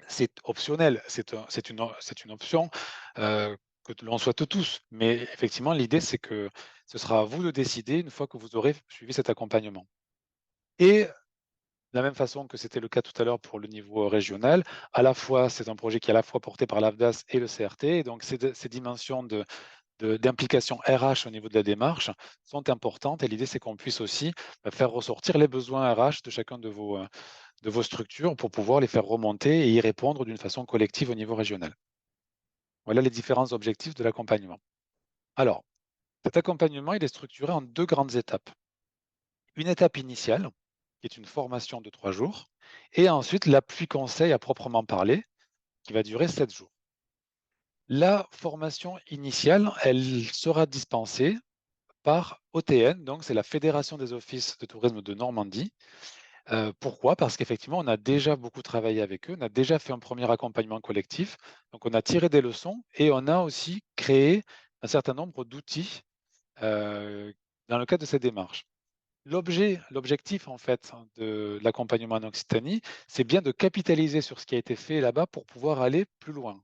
C'est optionnel, c'est une option que l'on souhaite tous. Mais effectivement, l'idée, c'est que ce sera à vous de décider une fois que vous aurez suivi cet accompagnement. Et de la même façon que c'était le cas tout à l'heure pour le niveau régional, à la fois, c'est un projet qui est à la fois porté par l'AFDAS et le CRT. Et donc, ces dimensions d'implication RH au niveau de la démarche sont importantes. Et l'idée, c'est qu'on puisse aussi faire ressortir les besoins RH de chacun de vos structures pour pouvoir les faire remonter et y répondre d'une façon collective au niveau régional. Voilà les différents objectifs de l'accompagnement. Alors, cet accompagnement, il est structuré en 2 grandes étapes. Une étape initiale, qui est une formation de 3 jours, et ensuite l'appui conseil à proprement parler, qui va durer 7 jours. La formation initiale, elle sera dispensée par OTN, donc c'est la Fédération des offices de tourisme de Normandie. Pourquoi? Parce qu'effectivement, on a déjà beaucoup travaillé avec eux, on a déjà fait un premier accompagnement collectif, donc on a tiré des leçons et on a aussi créé un certain nombre d'outils dans le cadre de cette démarche. L'objectif en fait de l'accompagnement en Occitanie, c'est bien de capitaliser sur ce qui a été fait là-bas pour pouvoir aller plus loin.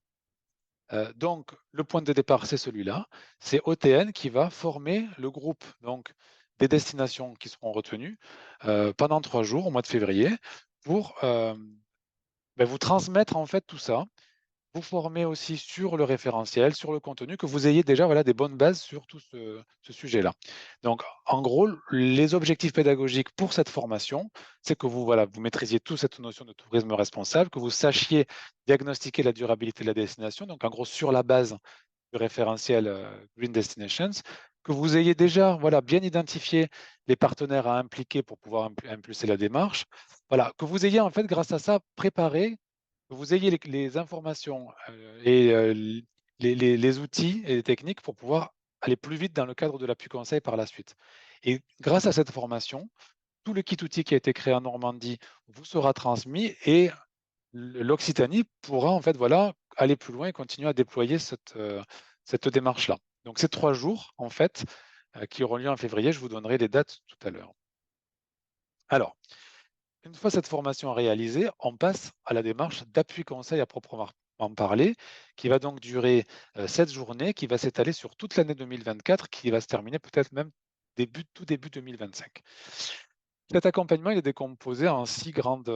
Donc le point de départ, c'est celui-là. C'est OTN qui va former le groupe donc des destinations qui seront retenues pendant 3 jours au mois de février pour vous transmettre en fait tout ça, vous former aussi sur le référentiel, sur le contenu, que vous ayez déjà voilà, des bonnes bases sur tout ce sujet-là. Donc, en gros, les objectifs pédagogiques pour cette formation, c'est que vous, voilà, vous maîtrisiez toute cette notion de tourisme responsable, que vous sachiez diagnostiquer la durabilité de la destination, donc en gros, sur la base du référentiel Green Destinations, que vous ayez déjà voilà, bien identifié les partenaires à impliquer pour pouvoir impulser la démarche, voilà, que vous ayez en fait, grâce à ça, préparé, que vous ayez les informations et les outils et les techniques pour pouvoir aller plus vite dans le cadre de l'appui conseil par la suite. Et grâce à cette formation, tout le kit outil qui a été créé en Normandie vous sera transmis et l'Occitanie pourra en fait voilà, aller plus loin et continuer à déployer cette démarche-là. Donc ces 3 jours en fait qui auront lieu en février, je vous donnerai les dates tout à l'heure. Alors, une fois cette formation réalisée, on passe à la démarche d'appui conseil à proprement parler, qui va donc durer 7 journées, qui va s'étaler sur toute l'année 2024, qui va se terminer peut-être même tout début 2025. Cet accompagnement il est décomposé en 6 grandes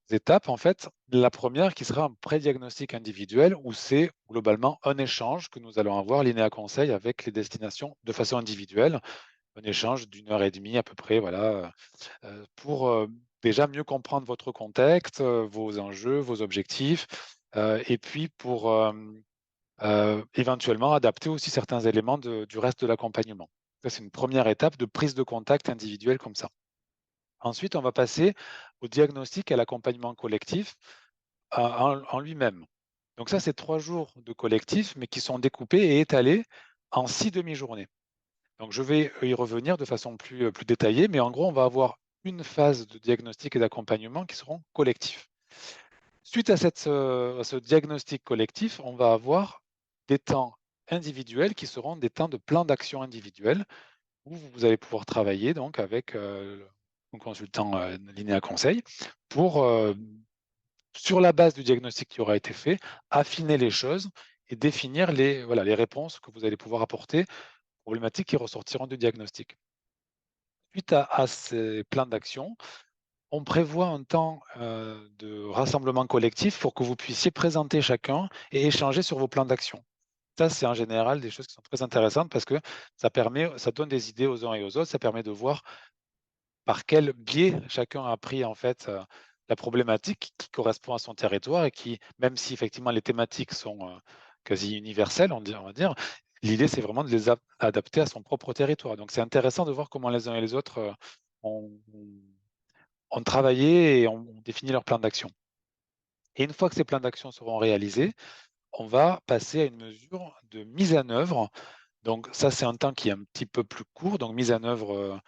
étapes. En fait, la première qui sera un pré-diagnostic individuel où c'est globalement un échange que nous allons avoir, l'INEA Conseil, avec les destinations de façon individuelle. Un échange d'1 heure et demie à peu près, voilà, pour déjà mieux comprendre votre contexte, vos enjeux, vos objectifs, et puis pour éventuellement adapter aussi certains éléments du reste de l'accompagnement. Ça, c'est une première étape de prise de contact individuelle comme ça. Ensuite, on va passer au diagnostic et à l'accompagnement collectif en lui-même. Donc ça, c'est 3 jours de collectif, mais qui sont découpés et étalés en 6 demi-journées. Donc je vais y revenir de façon plus détaillée, mais en gros, on va avoir une phase de diagnostic et d'accompagnement qui seront collectifs. Suite à ce diagnostic collectif, on va avoir des temps individuels qui seront des temps de plan d'action individuel où vous allez pouvoir travailler donc avec un consultant l'INEA Conseil pour, sur la base du diagnostic qui aura été fait, affiner les choses et définir les réponses que vous allez pouvoir apporter aux problématiques qui ressortiront du diagnostic. Suite à ces plans d'action, on prévoit un temps de rassemblement collectif pour que vous puissiez présenter chacun et échanger sur vos plans d'action. Ça, c'est en général des choses qui sont très intéressantes parce que ça donne des idées aux uns et aux autres, ça permet de voir par quel biais chacun a pris en fait la problématique qui correspond à son territoire et qui, même si effectivement les thématiques sont quasi universelles, on va dire, l'idée c'est vraiment de les adapter à son propre territoire. Donc c'est intéressant de voir comment les uns et les autres ont travaillé et ont défini leur plan d'action. Et une fois que ces plans d'action seront réalisés, on va passer à une mesure de mise en œuvre. Donc ça, c'est un temps qui est un petit peu plus court, donc mise en œuvre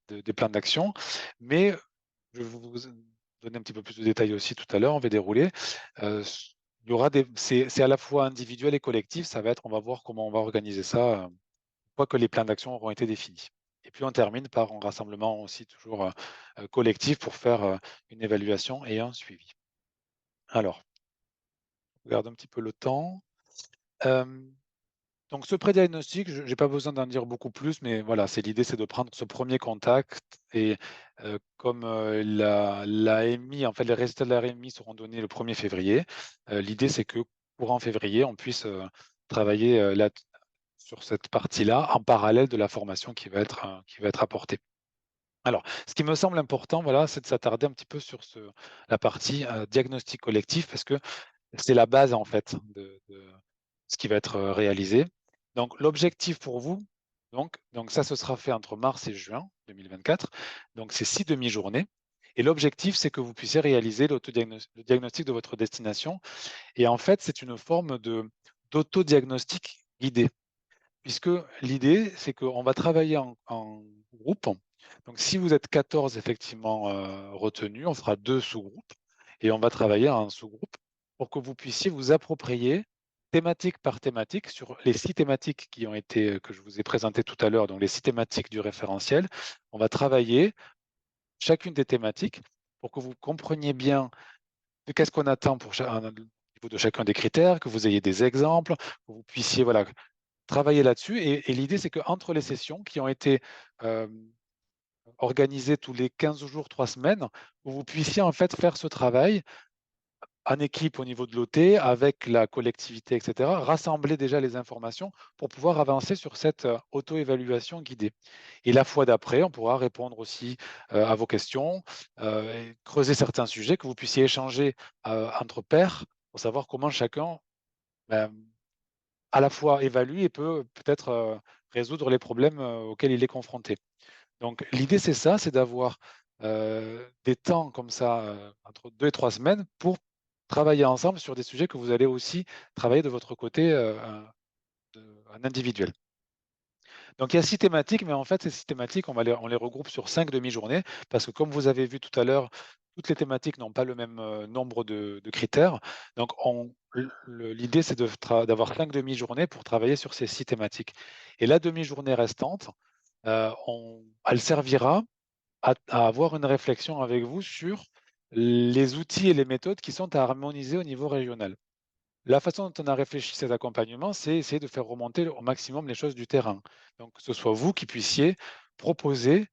des plans d'action. Mais je vais vous donner un petit peu plus de détails aussi tout à l'heure, on va dérouler. Il y aura c'est à la fois individuel et collectif, ça va être, on va voir comment on va organiser ça, une fois que les plans d'action auront été définis. Et puis on termine par un rassemblement aussi toujours collectif pour faire une évaluation et un suivi. Alors, on regarde un petit peu le temps. Donc ce pré-diagnostic, je n'ai pas besoin d'en dire beaucoup plus, mais voilà, l'idée, c'est de prendre ce premier contact et comme l'AMI, en fait, les résultats de la RMI seront donnés le 1er février, l'idée, c'est que courant février, on puisse travailler là, sur cette partie-là, en parallèle de la formation qui va être apportée. Alors, ce qui me semble important, voilà, c'est de s'attarder un petit peu sur la partie diagnostic collectif, parce que c'est la base, en fait, de ce qui va être réalisé. Donc, l'objectif pour vous, donc ça, ce sera fait entre mars et juin 2024. Donc, c'est 6 demi-journées. Et l'objectif, c'est que vous puissiez réaliser le diagnostic de votre destination. Et en fait, c'est une forme d'autodiagnostic guidé, puisque l'idée, c'est qu'on va travailler en groupe. Donc, si vous êtes 14 effectivement retenus, on fera 2 sous-groupes et on va travailler en sous-groupe pour que vous puissiez vous approprier thématique par thématique sur les 6 thématiques qui ont été, que je vous ai présentées tout à l'heure, donc les 6 thématiques du référentiel. On va travailler chacune des thématiques pour que vous compreniez bien de qu'est-ce qu'on attend au niveau de chacun des critères, que vous ayez des exemples, que vous puissiez voilà, travailler là-dessus. Et l'idée, c'est qu'entre les sessions qui ont été organisées tous les 15 jours, 3 semaines, vous puissiez en fait faire ce travail en équipe au niveau de l'OT, avec la collectivité, etc., rassembler déjà les informations pour pouvoir avancer sur cette auto-évaluation guidée. Et la fois d'après, on pourra répondre aussi à vos questions, et creuser certains sujets, que vous puissiez échanger entre pairs pour savoir comment chacun ben, à la fois évalue et peut-être résoudre les problèmes auxquels il est confronté. Donc l'idée, c'est ça, c'est d'avoir des temps comme ça, entre 2 et 3 semaines pour travailler ensemble sur des sujets que vous allez aussi travailler de votre côté en individuel. Donc il y a 6 thématiques, mais en fait, ces 6 thématiques, on les regroupe sur 5 demi-journées, parce que comme vous avez vu tout à l'heure, toutes les thématiques n'ont pas le même nombre de critères. Donc l'idée, c'est d'avoir 5 demi-journées pour travailler sur ces 6 thématiques. Et la demi-journée restante, elle servira à avoir une réflexion avec vous sur les outils et les méthodes qui sont à harmoniser au niveau régional. La façon dont on a réfléchi cet accompagnement, c'est essayer de faire remonter au maximum les choses du terrain. Donc, que ce soit vous qui puissiez proposer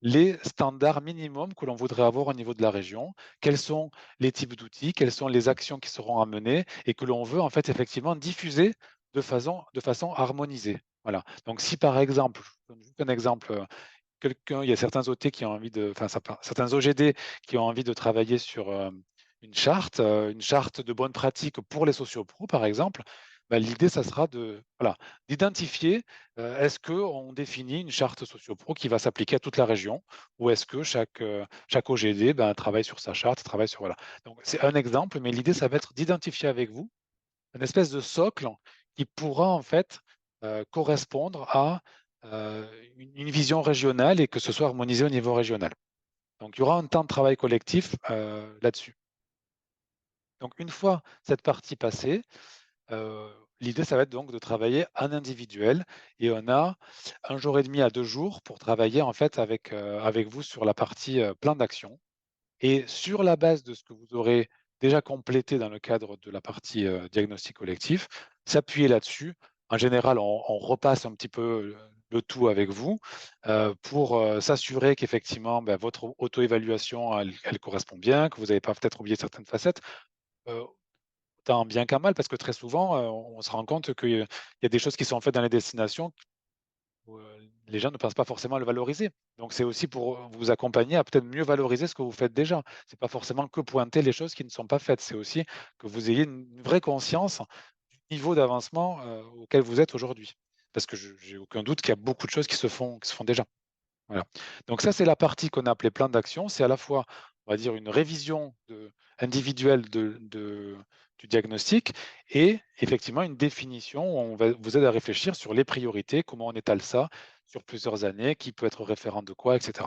les standards minimums que l'on voudrait avoir au niveau de la région, quels sont les types d'outils, quelles sont les actions qui seront amenées et que l'on veut en fait effectivement diffuser de façon harmonisée. Voilà. Donc, si par exemple, je donne juste un exemple, il y a certains OT qui ont envie certains OGD qui ont envie de travailler sur une charte de bonnes pratiques pour les sociopros, par exemple. Bah, l'idée, ça sera d'identifier, est-ce qu'on définit une charte sociopro qui va s'appliquer à toute la région, ou est-ce que chaque OGD travaille sur sa charte, travaille sur voilà. Donc c'est un exemple, mais l'idée, ça va être d'identifier avec vous une espèce de socle qui pourra en fait correspondre à une vision régionale et que ce soit harmonisé au niveau régional. Donc il y aura un temps de travail collectif là-dessus. Donc une fois cette partie passée, l'idée ça va être donc de travailler en individuel et on a 1 jour et demi à 2 jours pour travailler en fait avec vous sur la partie plan d'action. Et sur la base de ce que vous aurez déjà complété dans le cadre de la partie diagnostic collectif, s'appuyer là-dessus. En général, on repasse un petit peu le tout avec vous pour s'assurer qu'effectivement, votre auto-évaluation, elle correspond bien, que vous n'avez pas peut-être oublié certaines facettes, euh, tant bien qu'à mal, parce que très souvent, on se rend compte qu'il y a des choses qui sont faites dans les destinations où les gens ne pensent pas forcément à le valoriser. Donc c'est aussi pour vous accompagner à peut-être mieux valoriser ce que vous faites déjà. C'est pas forcément que pointer les choses qui ne sont pas faites, c'est aussi que vous ayez une vraie conscience du niveau d'avancement auquel vous êtes aujourd'hui. Parce que j'ai aucun doute qu'il y a beaucoup de choses qui se font déjà. Voilà. Donc ça, c'est la partie qu'on a appelée plan d'action. C'est à la fois on va dire, une révision individuelle du diagnostic et effectivement une définition où on va vous aide à réfléchir sur les priorités, comment on étale ça sur plusieurs années, qui peut être référent de quoi, etc.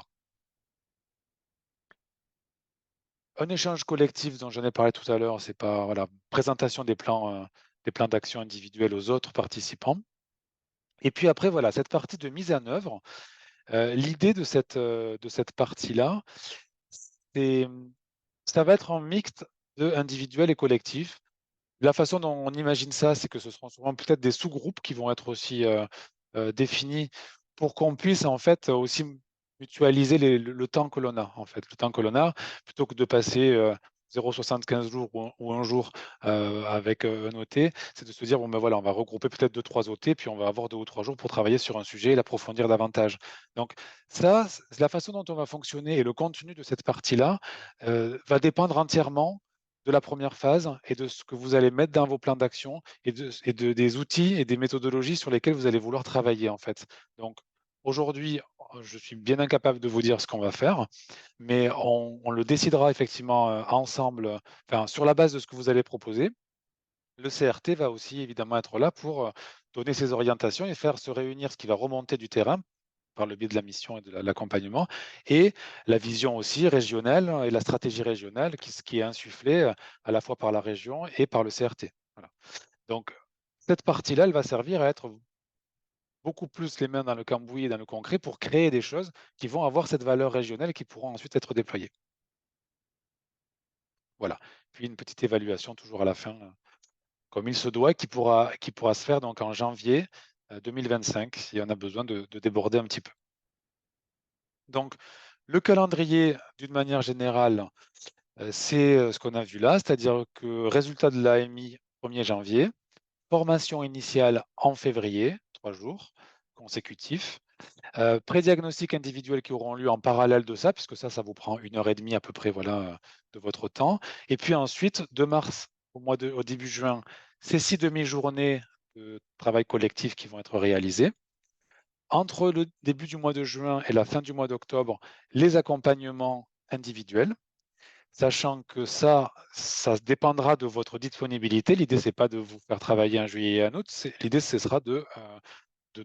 Un échange collectif dont j'en ai parlé tout à l'heure, c'est pas voilà, présentation des plans d'action individuels aux autres participants. Et puis après, voilà, cette partie de mise en œuvre, l'idée de cette partie-là, c'est, ça va être un mixte de individuel et collectif. La façon dont on imagine ça, c'est que ce seront souvent peut-être des sous-groupes qui vont être aussi définis pour qu'on puisse en fait aussi mutualiser le temps que l'on a en fait. Le temps que l'on a, plutôt que de passer 0,75 jours ou un jour avec un OT, c'est de se dire bon ben voilà, on va regrouper peut-être 2-3 OT, puis on va avoir 2 ou 3 jours pour travailler sur un sujet et l'approfondir davantage. Donc ça, c'est la façon dont on va fonctionner et le contenu de cette partie-là va dépendre entièrement de la première phase et de ce que vous allez mettre dans vos plans d'action et des outils et des méthodologies sur lesquels vous allez vouloir travailler en fait. Donc aujourd'hui, je suis bien incapable de vous dire ce qu'on va faire, mais on le décidera effectivement ensemble, enfin, sur la base de ce que vous allez proposer. Le CRT va aussi évidemment être là pour donner ses orientations et faire se réunir ce qui va remonter du terrain par le biais de la mission et de l'accompagnement, et la vision aussi régionale et la stratégie régionale qui est insufflée à la fois par la région et par le CRT. Voilà. Donc, cette partie-là, elle va servir à être beaucoup plus les mains dans le cambouis et dans le concret pour créer des choses qui vont avoir cette valeur régionale et qui pourront ensuite être déployées. Voilà. Puis une petite évaluation toujours à la fin, comme il se doit, qui pourra se faire donc en janvier 2025, si on a besoin de déborder un petit peu. Donc, le calendrier, d'une manière générale, c'est ce qu'on a vu là, c'est-à-dire que résultat de l'AMI 1er janvier, formation initiale en février, 3 jours consécutifs, pré-diagnostic individuel qui auront lieu en parallèle de ça, puisque ça vous prend 1 heure et demie à peu près voilà, de votre temps. Et puis ensuite, de mars au début juin, ces 6 demi-journées de travail collectif qui vont être réalisées. Entre le début du mois de juin et la fin du mois d'octobre, les accompagnements individuels, sachant que ça dépendra de votre disponibilité. L'idée, c'est pas de vous faire travailler en juillet et en août, l'idée, ce sera de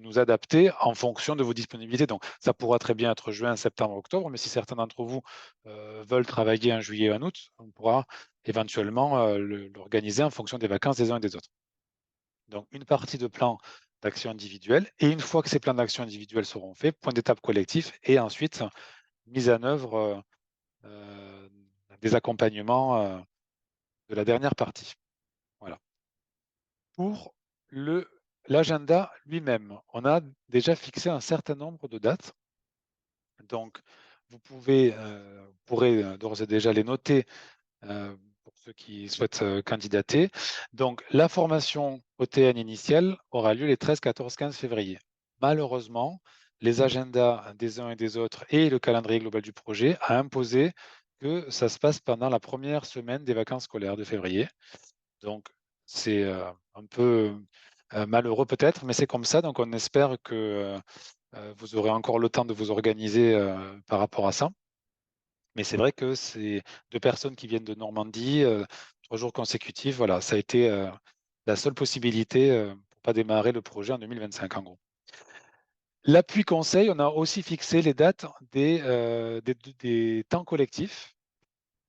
nous adapter en fonction de vos disponibilités. Donc, ça pourra très bien être juin, septembre, octobre, mais si certains d'entre vous veulent travailler en juillet et en août, on pourra éventuellement l'organiser en fonction des vacances des uns et des autres. Donc, une partie de plan d'action individuelle. Et une fois que ces plans d'action individuels seront faits, point d'étape collectif et ensuite mise en œuvre des accompagnements de la dernière partie. Voilà. Pour l'agenda lui-même, on a déjà fixé un certain nombre de dates. Donc, vous pourrez d'ores et déjà les noter pour ceux qui souhaitent candidater. Donc, la formation OTN initiale aura lieu les 13, 14, 15 février. Malheureusement, les agendas des uns et des autres et le calendrier global du projet a imposé que ça se passe pendant la première semaine des vacances scolaires de février. Donc, c'est un peu malheureux peut-être, mais c'est comme ça. Donc, on espère que vous aurez encore le temps de vous organiser par rapport à ça. Mais c'est vrai que c'est 2 personnes qui viennent de Normandie, 3 jours consécutifs. Voilà, ça a été la seule possibilité pour ne pas démarrer le projet en 2025, en gros. L'appui conseil, on a aussi fixé les dates des temps collectifs.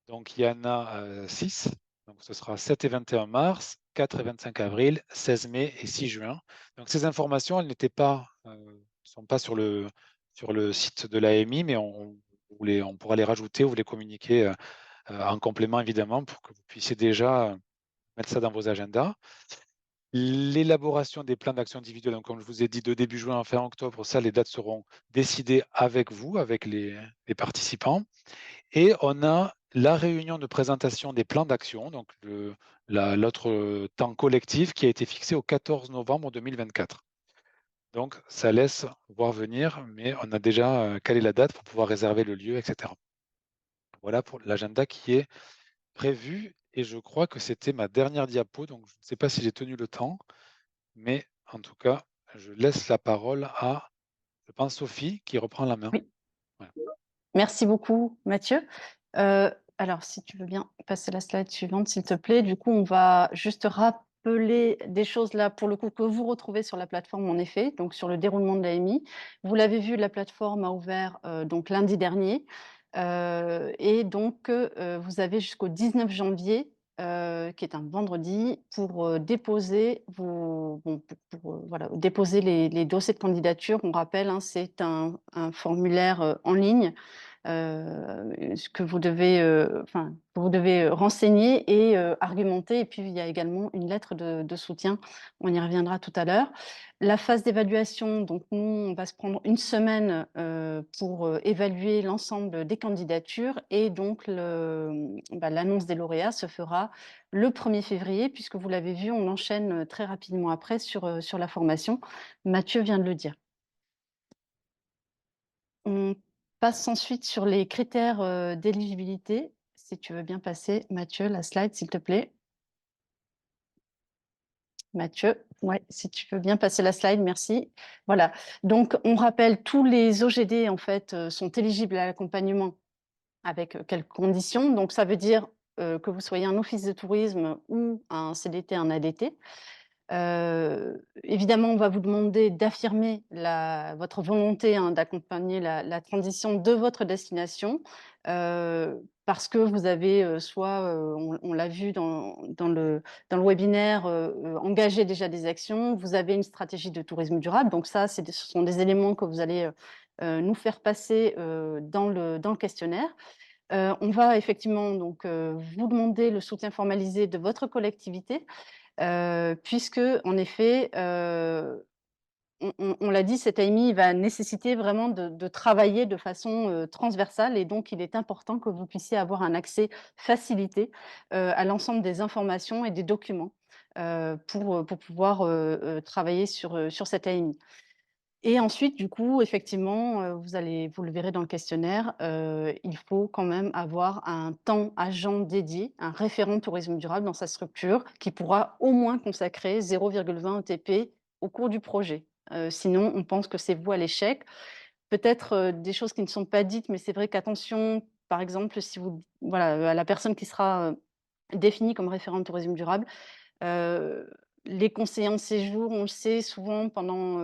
Donc, il y en a 6. Donc, ce sera 7 et 21 mars, 4 et 25 avril, 16 mai et 6 juin. Donc, ces informations, elles n'étaient pas, sont pas sur le site de l'AMI, mais on pourra les rajouter ou vous les communiquer en complément, évidemment, pour que vous puissiez déjà mettre ça dans vos agendas. L'élaboration des plans d'action individuels, donc comme je vous ai dit, de début juin à fin octobre, ça, les dates seront décidées avec vous, avec les participants. Et on a la réunion de présentation des plans d'action, donc l'autre temps collectif qui a été fixé au 14 novembre 2024. Donc, ça laisse voir venir, mais on a déjà calé la date pour pouvoir réserver le lieu, etc. Voilà pour l'agenda qui est prévu. Et je crois que c'était ma dernière diapo, donc je ne sais pas si j'ai tenu le temps, mais en tout cas, je laisse la parole à, je pense, Sophie qui reprend la main. Oui. Voilà. Merci beaucoup, Mathieu. Alors, si tu veux bien passer la slide suivante, s'il te plaît. Du coup, on va juste rappeler des choses là, pour le coup, que vous retrouvez sur la plateforme, en effet, donc sur le déroulement de l'AMI. Vous l'avez vu, la plateforme a ouvert donc lundi dernier. Et donc, vous avez jusqu'au 19 janvier, qui est un vendredi, pour déposer voilà, déposer les dossiers de candidature. On rappelle, hein, c'est un formulaire en ligne que vous devez, que vous devez renseigner et argumenter. Et puis, il y a également une lettre de soutien. On y reviendra tout à l'heure. La phase d'évaluation, donc nous, on va se prendre une semaine pour évaluer l'ensemble des candidatures. Et donc, l'annonce des lauréats se fera le 1er février, puisque vous l'avez vu, on enchaîne très rapidement après sur la formation. Mathieu vient de le dire. On passe ensuite sur les critères d'éligibilité. Si tu veux bien passer, Mathieu, la slide, s'il te plaît. Mathieu, ouais, si tu veux bien passer la slide, merci. Voilà. Donc, on rappelle, tous les OGD, en fait, sont éligibles à l'accompagnement avec quelques conditions. Donc, ça veut dire que vous soyez un office de tourisme ou un CDT, un ADT. Évidemment, on va vous demander d'affirmer votre volonté, hein, d'accompagner la transition de votre destination, parce que vous avez soit, on l'a vu dans le webinaire, engagé déjà des actions, vous avez une stratégie de tourisme durable. Donc ça, ce sont des éléments que vous allez nous faire passer dans le questionnaire. On va effectivement donc vous demander le soutien formalisé de votre collectivité, puisque, en effet, on l'a dit, cette AMI va nécessiter vraiment de travailler de façon transversale, et donc il est important que vous puissiez avoir un accès facilité à l'ensemble des informations et des documents pour pouvoir travailler sur cette AMI. Et ensuite, du coup, effectivement, vous le verrez dans le questionnaire, il faut quand même avoir un temps agent dédié, un référent tourisme durable dans sa structure, qui pourra au moins consacrer 0,20 ETP au cours du projet. Sinon, on pense que c'est voué à l'échec. Peut-être des choses qui ne sont pas dites, mais c'est vrai qu'attention, par exemple, si voilà, à la personne qui sera définie comme référent tourisme durable, les conseillers en séjour, on le sait, souvent pendant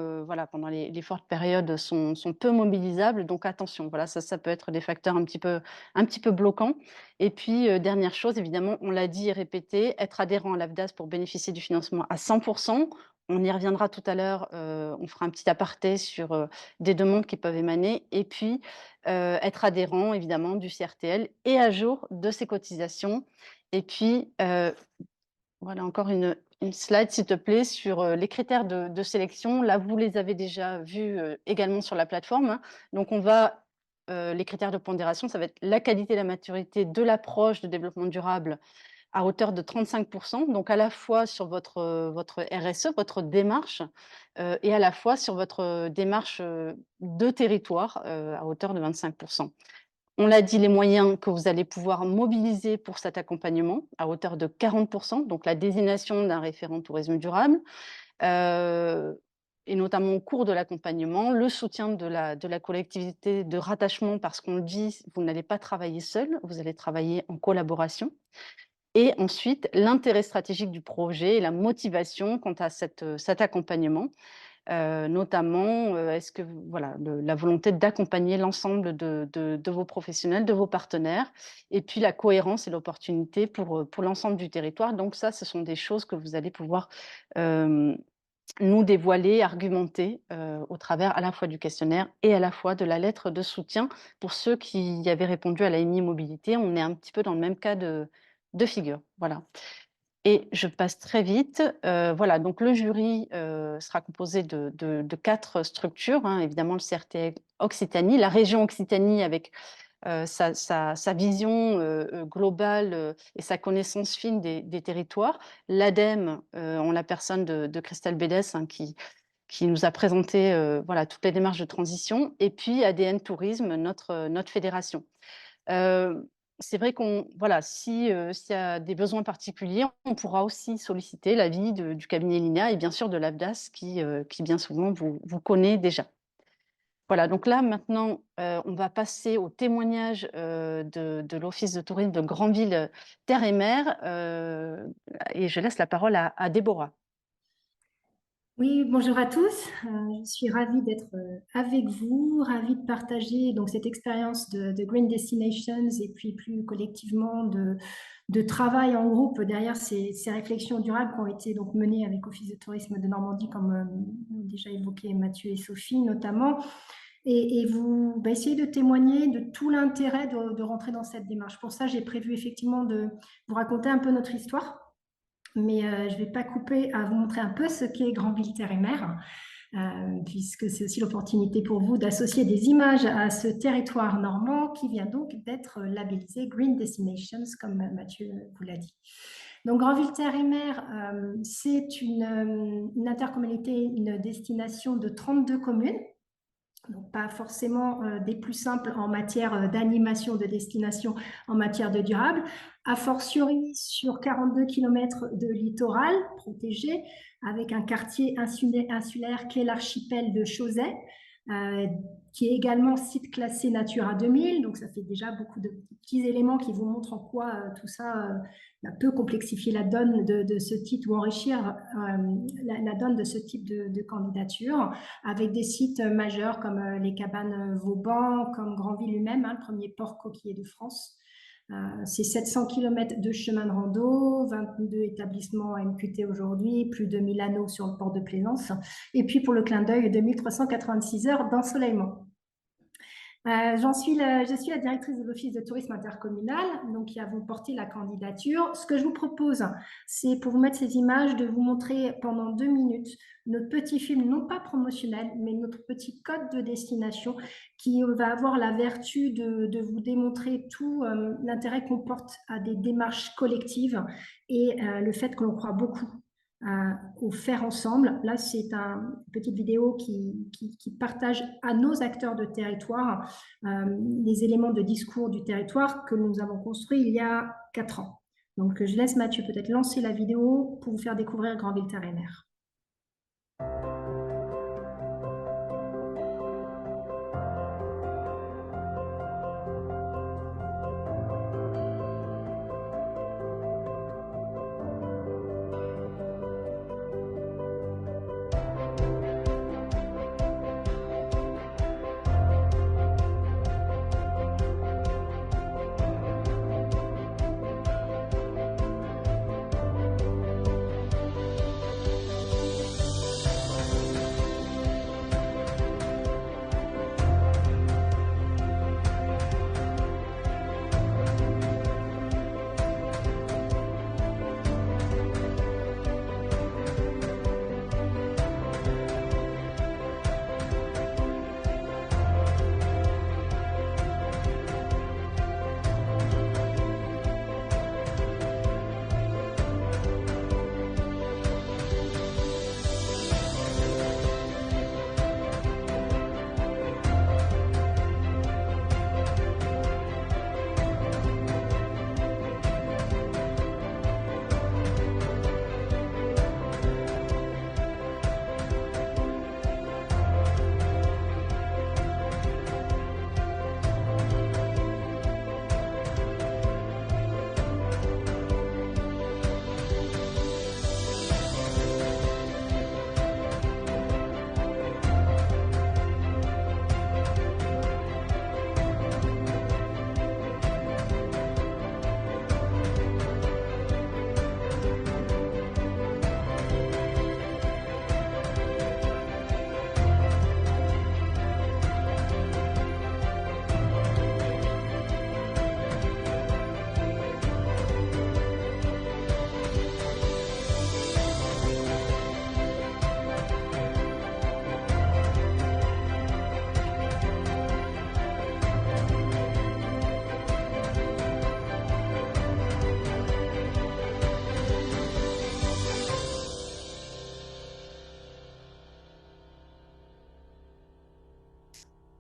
les fortes périodes sont peu mobilisables, donc attention, voilà, ça peut être des facteurs un petit peu bloquants. Et puis, dernière chose, évidemment, on l'a dit et répété, être adhérent à l'AFDAS pour bénéficier du financement à 100%. On y reviendra tout à l'heure, on fera un petit aparté sur des demandes qui peuvent émaner, et puis être adhérent évidemment du CRTL et à jour de ses cotisations. Et puis, voilà encore une slide, s'il te plaît, sur les critères de sélection. Là, vous les avez déjà vus également sur la plateforme, hein. Donc, les critères de pondération, ça va être la qualité et la maturité de l'approche de développement durable à hauteur de 35%, donc à la fois sur votre RSE, votre démarche, et à la fois sur votre démarche de territoire à hauteur de 25%. On l'a dit, les moyens que vous allez pouvoir mobiliser pour cet accompagnement à hauteur de 40%, donc la désignation d'un référent tourisme durable, et notamment au cours de l'accompagnement, le soutien de la collectivité de rattachement, parce qu'on le dit, vous n'allez pas travailler seul, vous allez travailler en collaboration. Et ensuite, l'intérêt stratégique du projet et la motivation quant à cet accompagnement. Notamment, est-ce que voilà, la volonté d'accompagner l'ensemble de vos professionnels, de vos partenaires, et puis la cohérence et l'opportunité pour l'ensemble du territoire. Donc ça, ce sont des choses que vous allez pouvoir nous dévoiler, argumenter au travers à la fois du questionnaire et à la fois de la lettre de soutien. Pour ceux qui y avaient répondu à l'AMI Mobilité, on est un petit peu dans le même cas de figure. Voilà. Et je passe très vite. Voilà, donc le jury sera composé de 4 structures, hein. Évidemment, le CRTL Occitanie, la région Occitanie avec sa vision globale et sa connaissance fine des territoires. L'ADEME, en la personne de Christelle Bédès, hein, qui nous a présenté voilà, toutes les démarches de transition. Et puis ADN Tourisme, notre fédération. C'est vrai voilà, s'il y a des besoins particuliers, on pourra aussi solliciter l'avis du cabinet Linea et bien sûr de l'AFDAS qui bien souvent vous connaît déjà. Voilà, donc là maintenant, on va passer au témoignage, de l'Office de tourisme de Granville, Terre et Mer, et je laisse la parole à Déborah. Oui, bonjour à tous. Je suis ravie d'être avec vous, ravie de partager donc cette expérience de Green Destinations et puis plus collectivement de travail en groupe derrière ces réflexions durables qui ont été donc menées avec Office de tourisme de Normandie, comme ont déjà évoqué Mathieu et Sophie notamment. Et vous essayez de témoigner de tout l'intérêt de rentrer dans cette démarche. Pour ça, j'ai prévu effectivement de vous raconter un peu notre histoire. Mais je ne vais pas couper à vous montrer un peu ce qu'est Granville Terre et Mer, puisque c'est aussi l'opportunité pour vous d'associer des images à ce territoire normand qui vient donc d'être labellisé Green Destinations, comme Mathieu vous l'a dit. Donc Granville Terre et Mer, c'est une intercommunauté, une destination de 32 communes. Donc pas forcément des plus simples en matière d'animation de destination en matière de durable, a fortiori sur 42 km de littoral protégé, avec un quartier insulaire qui est l'archipel de Chauzet, qui est également site classé Natura 2000. Donc ça fait déjà beaucoup de petits éléments qui vous montrent en quoi tout ça peut complexifier la donne de ce type ou enrichir la donne de ce type de candidature, avec des sites majeurs comme les cabanes Vauban, comme Granville lui-même, le premier port coquillier de France. C'est 700 km de chemin de rando, 22 établissements MQT aujourd'hui, plus de 1000 anneaux sur le port de Plaisance, et puis pour le clin d'œil, 2386 heures d'ensoleillement. Je suis la directrice de l'Office de tourisme intercommunal, donc qui a vous porté la candidature. Ce que je vous propose, c'est pour vous mettre ces images, de vous montrer pendant 2 minutes notre petit film, non pas promotionnel, mais notre petit code de destination qui va avoir la vertu de vous démontrer tout l'intérêt qu'on porte à des démarches collectives et le fait que l'on croit beaucoup au faire ensemble. Là, c'est une petite vidéo qui partage à nos acteurs de territoire les éléments de discours du territoire que nous avons construit il y a 4 ans. Donc, je laisse Mathieu peut-être lancer la vidéo pour vous faire découvrir Granville Terre et Mer.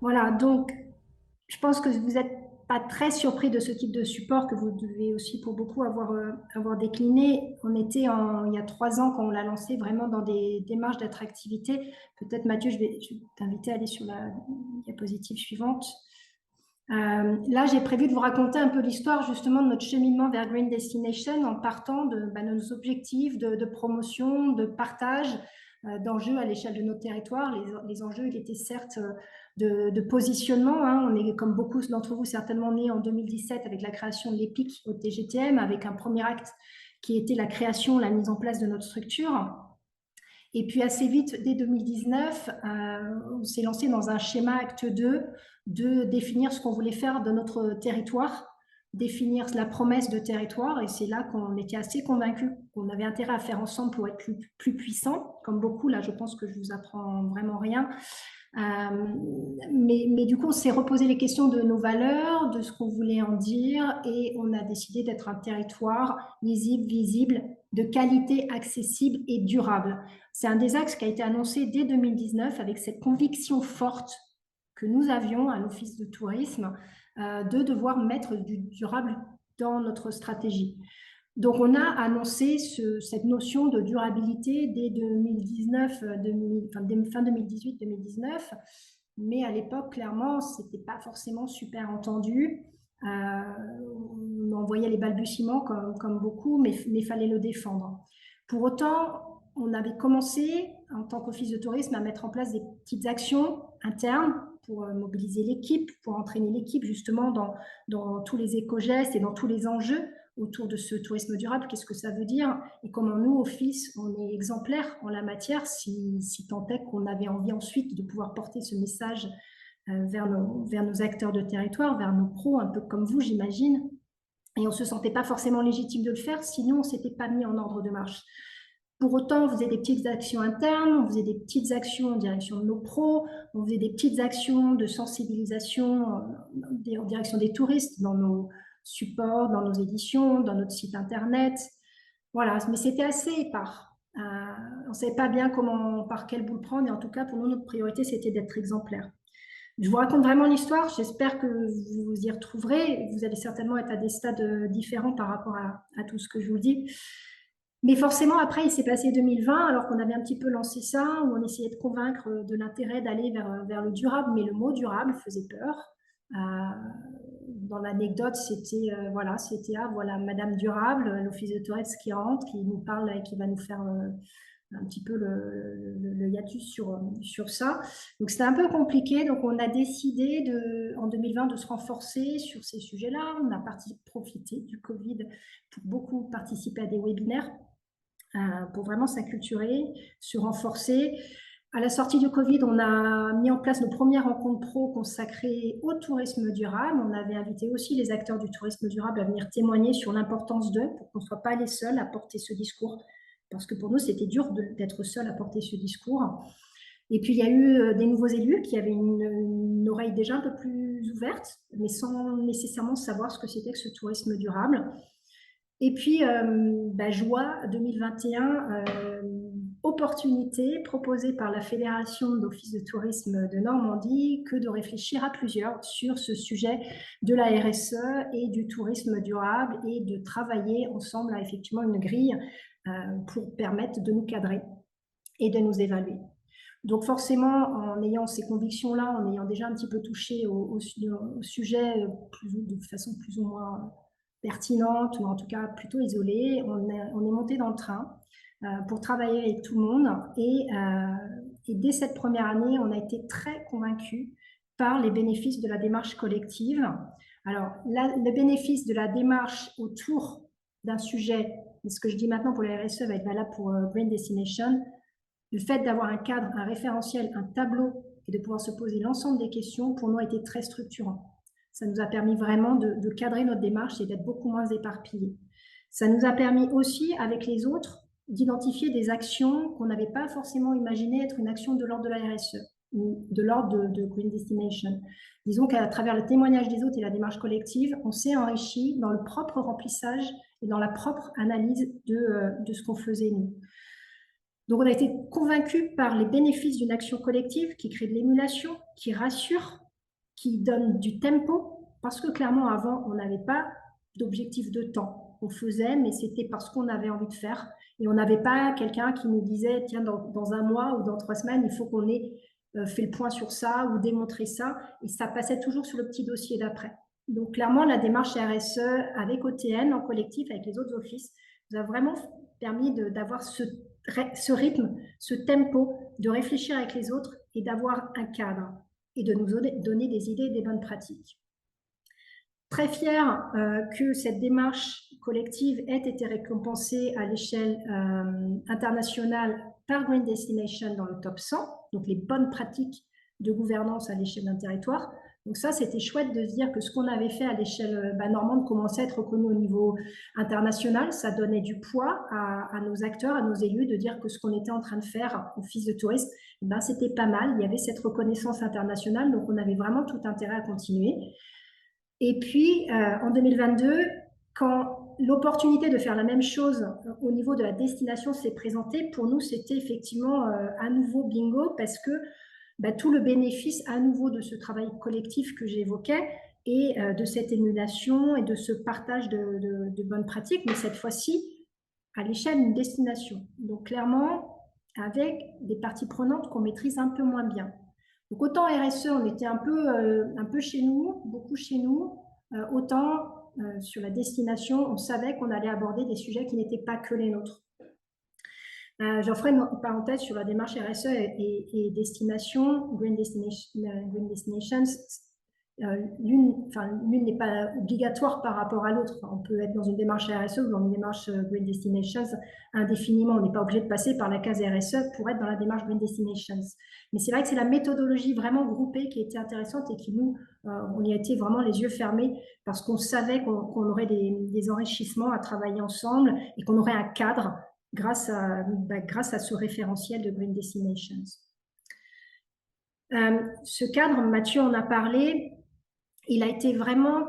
Voilà, donc je pense que vous êtes pas très surpris de ce type de support que vous devez aussi pour beaucoup avoir décliné. On était il y a 3 ans quand on l'a lancé vraiment dans des démarches d'attractivité. Peut-être Mathieu, je vais t'inviter à aller sur la diapositive suivante. Là, j'ai prévu de vous raconter un peu l'histoire justement de notre cheminement vers Green Destination en partant de nos objectifs de promotion, de partage, d'enjeux à l'échelle de notre territoire. Les enjeux, ils étaient certes de positionnement. Hein. On est, comme beaucoup d'entre vous, certainement nés en 2017 avec la création de l'EPIC au TGTM, avec un premier acte qui était la création, la mise en place de notre structure. Et puis assez vite, dès 2019, on s'est lancé dans un schéma acte 2 de définir ce qu'on voulait faire de notre territoire, définir la promesse de territoire. Et c'est là qu'on était assez convaincus qu'on avait intérêt à faire ensemble pour être plus puissants. Comme beaucoup, là, je pense que je vous apprends vraiment rien. Mais du coup, on s'est reposé les questions de nos valeurs, de ce qu'on voulait en dire, et on a décidé d'être un territoire lisible, visible, de qualité, accessible et durable. C'est un des axes qui a été annoncé dès 2019 avec cette conviction forte que nous avions à l'Office de tourisme de devoir mettre du durable dans notre stratégie. Donc, on a annoncé cette notion de durabilité dès 2019, fin 2018-2019, mais à l'époque, clairement, ce n'était pas forcément super entendu. On envoyait les balbutiements comme beaucoup, mais il fallait le défendre. Pour autant, on avait commencé, en tant qu'office de tourisme, à mettre en place des petites actions internes pour mobiliser l'équipe, pour entraîner l'équipe justement dans tous les éco-gestes et dans tous les enjeux autour de ce tourisme durable. Qu'est-ce que ça veut dire et comment nous, office, on est exemplaires en la matière, si tant est qu'on avait envie ensuite de pouvoir porter ce message vers nos acteurs de territoire, vers nos pros, un peu comme vous, j'imagine. Et on ne se sentait pas forcément légitime de le faire, sinon on ne s'était pas mis en ordre de marche. Pour autant, on faisait des petites actions internes, on faisait des petites actions en direction de nos pros, on faisait des petites actions de sensibilisation en direction des touristes dans nos supports, dans nos éditions, dans notre site internet. Voilà, mais c'était assez épars. On ne savait pas bien par quel bout le prendre, et en tout cas, pour nous, notre priorité, c'était d'être exemplaire. Je vous raconte vraiment l'histoire, j'espère que vous vous y retrouverez. Vous allez certainement être à des stades différents par rapport à tout ce que je vous dis. Mais forcément, après, il s'est passé 2020, alors qu'on avait un petit peu lancé ça, où on essayait de convaincre de l'intérêt d'aller vers le durable, mais le mot durable faisait peur. Dans l'anecdote, c'était voilà, Madame Durable, l'Office de tourisme qui rentre, qui nous parle et qui va nous faire un petit peu le hiatus sur ça. Donc c'était un peu compliqué, donc on a décidé en 2020 de se renforcer sur ces sujets-là. On a profité du Covid pour beaucoup participer à des webinaires pour vraiment s'acculturer, se renforcer. À la sortie du Covid, on a mis en place nos premières rencontres pro consacrées au tourisme durable. On avait invité aussi les acteurs du tourisme durable à venir témoigner sur l'importance d'eux pour qu'on ne soit pas les seuls à porter ce discours. Parce que pour nous, c'était dur d'être seul à porter ce discours. Et puis, il y a eu des nouveaux élus qui avaient une oreille déjà un peu plus ouverte, mais sans nécessairement savoir ce que c'était que ce tourisme durable. Et puis, juin 2021, opportunité proposée par la Fédération d'Offices de tourisme de Normandie que de réfléchir à plusieurs sur ce sujet de la RSE et du tourisme durable et de travailler ensemble à effectivement une grille pour permettre de nous cadrer et de nous évaluer. Donc forcément, en ayant ces convictions-là, en ayant déjà un petit peu touché au sujet de façon plus ou moins pertinente, ou en tout cas plutôt isolée, on est monté dans le train pour travailler avec tout le monde. Et dès cette première année, on a été très convaincus par les bénéfices de la démarche collective. Alors, le bénéfice de la démarche autour d'un sujet, et ce que je dis maintenant pour la RSE va être valable pour Green Destination, le fait d'avoir un cadre, un référentiel, un tableau et de pouvoir se poser l'ensemble des questions, pour nous, a été très structurant. Ça nous a permis vraiment de cadrer notre démarche et d'être beaucoup moins éparpillés. Ça nous a permis aussi, avec les autres, d'identifier des actions qu'on n'avait pas forcément imaginé être une action de l'ordre de la RSE ou de l'ordre de Green Destination. Disons qu'à travers le témoignage des autres et la démarche collective, on s'est enrichi dans le propre remplissage et dans la propre analyse de ce qu'on faisait nous. Donc, on a été convaincus par les bénéfices d'une action collective qui crée de l'émulation, qui rassure, qui donne du tempo Parce que clairement, avant, on n'avait pas d'objectif de temps. On faisait, mais c'était parce qu'on avait envie de faire. Et on n'avait pas quelqu'un qui nous disait, tiens, dans un mois ou dans 3 semaines, il faut qu'on ait fait le point sur ça ou démontré ça. Et ça passait toujours sur le petit dossier d'après. Donc clairement, la démarche RSE avec OTN en collectif, avec les autres offices, nous a vraiment permis d'avoir ce rythme, ce tempo, de réfléchir avec les autres et d'avoir un cadre et de nous donner des idées et des bonnes pratiques. Très fière que cette démarche collective ait été récompensée à l'échelle internationale par Green Destination dans le top 100, donc les bonnes pratiques de gouvernance à l'échelle d'un territoire. Donc ça, c'était chouette de se dire que ce qu'on avait fait à l'échelle normande commençait à être reconnu au niveau international. Ça donnait du poids à nos acteurs, à nos élus, de dire que ce qu'on était en train de faire, Office de tourisme, c'était pas mal. Il y avait cette reconnaissance internationale, donc on avait vraiment tout intérêt à continuer. Et puis, en 2022, quand l'opportunité de faire la même chose au niveau de la destination s'est présentée, pour nous, c'était effectivement à nouveau bingo, parce que tout le bénéfice à nouveau de ce travail collectif que j'évoquais et de cette émulation et de ce partage de bonnes pratiques, mais cette fois-ci à l'échelle d'une destination. Donc clairement, avec des parties prenantes qu'on maîtrise un peu moins bien. Donc autant RSE, on était un peu chez nous, beaucoup chez nous, autant sur la destination, on savait qu'on allait aborder des sujets qui n'étaient pas que les nôtres. J'en ferai une parenthèse sur la démarche RSE et destination, Green Destinations. L'une n'est pas obligatoire par rapport à l'autre. On peut être dans une démarche RSE ou dans une démarche Green Destinations indéfiniment. On n'est pas obligé de passer par la case RSE pour être dans la démarche Green Destinations. Mais c'est vrai que c'est la méthodologie vraiment groupée qui était intéressante et qui on y a été vraiment les yeux fermés parce qu'on savait qu'on aurait des enrichissements à travailler ensemble et qu'on aurait un cadre grâce à ce référentiel de Green Destinations. Ce cadre, Mathieu en a parlé, il a été vraiment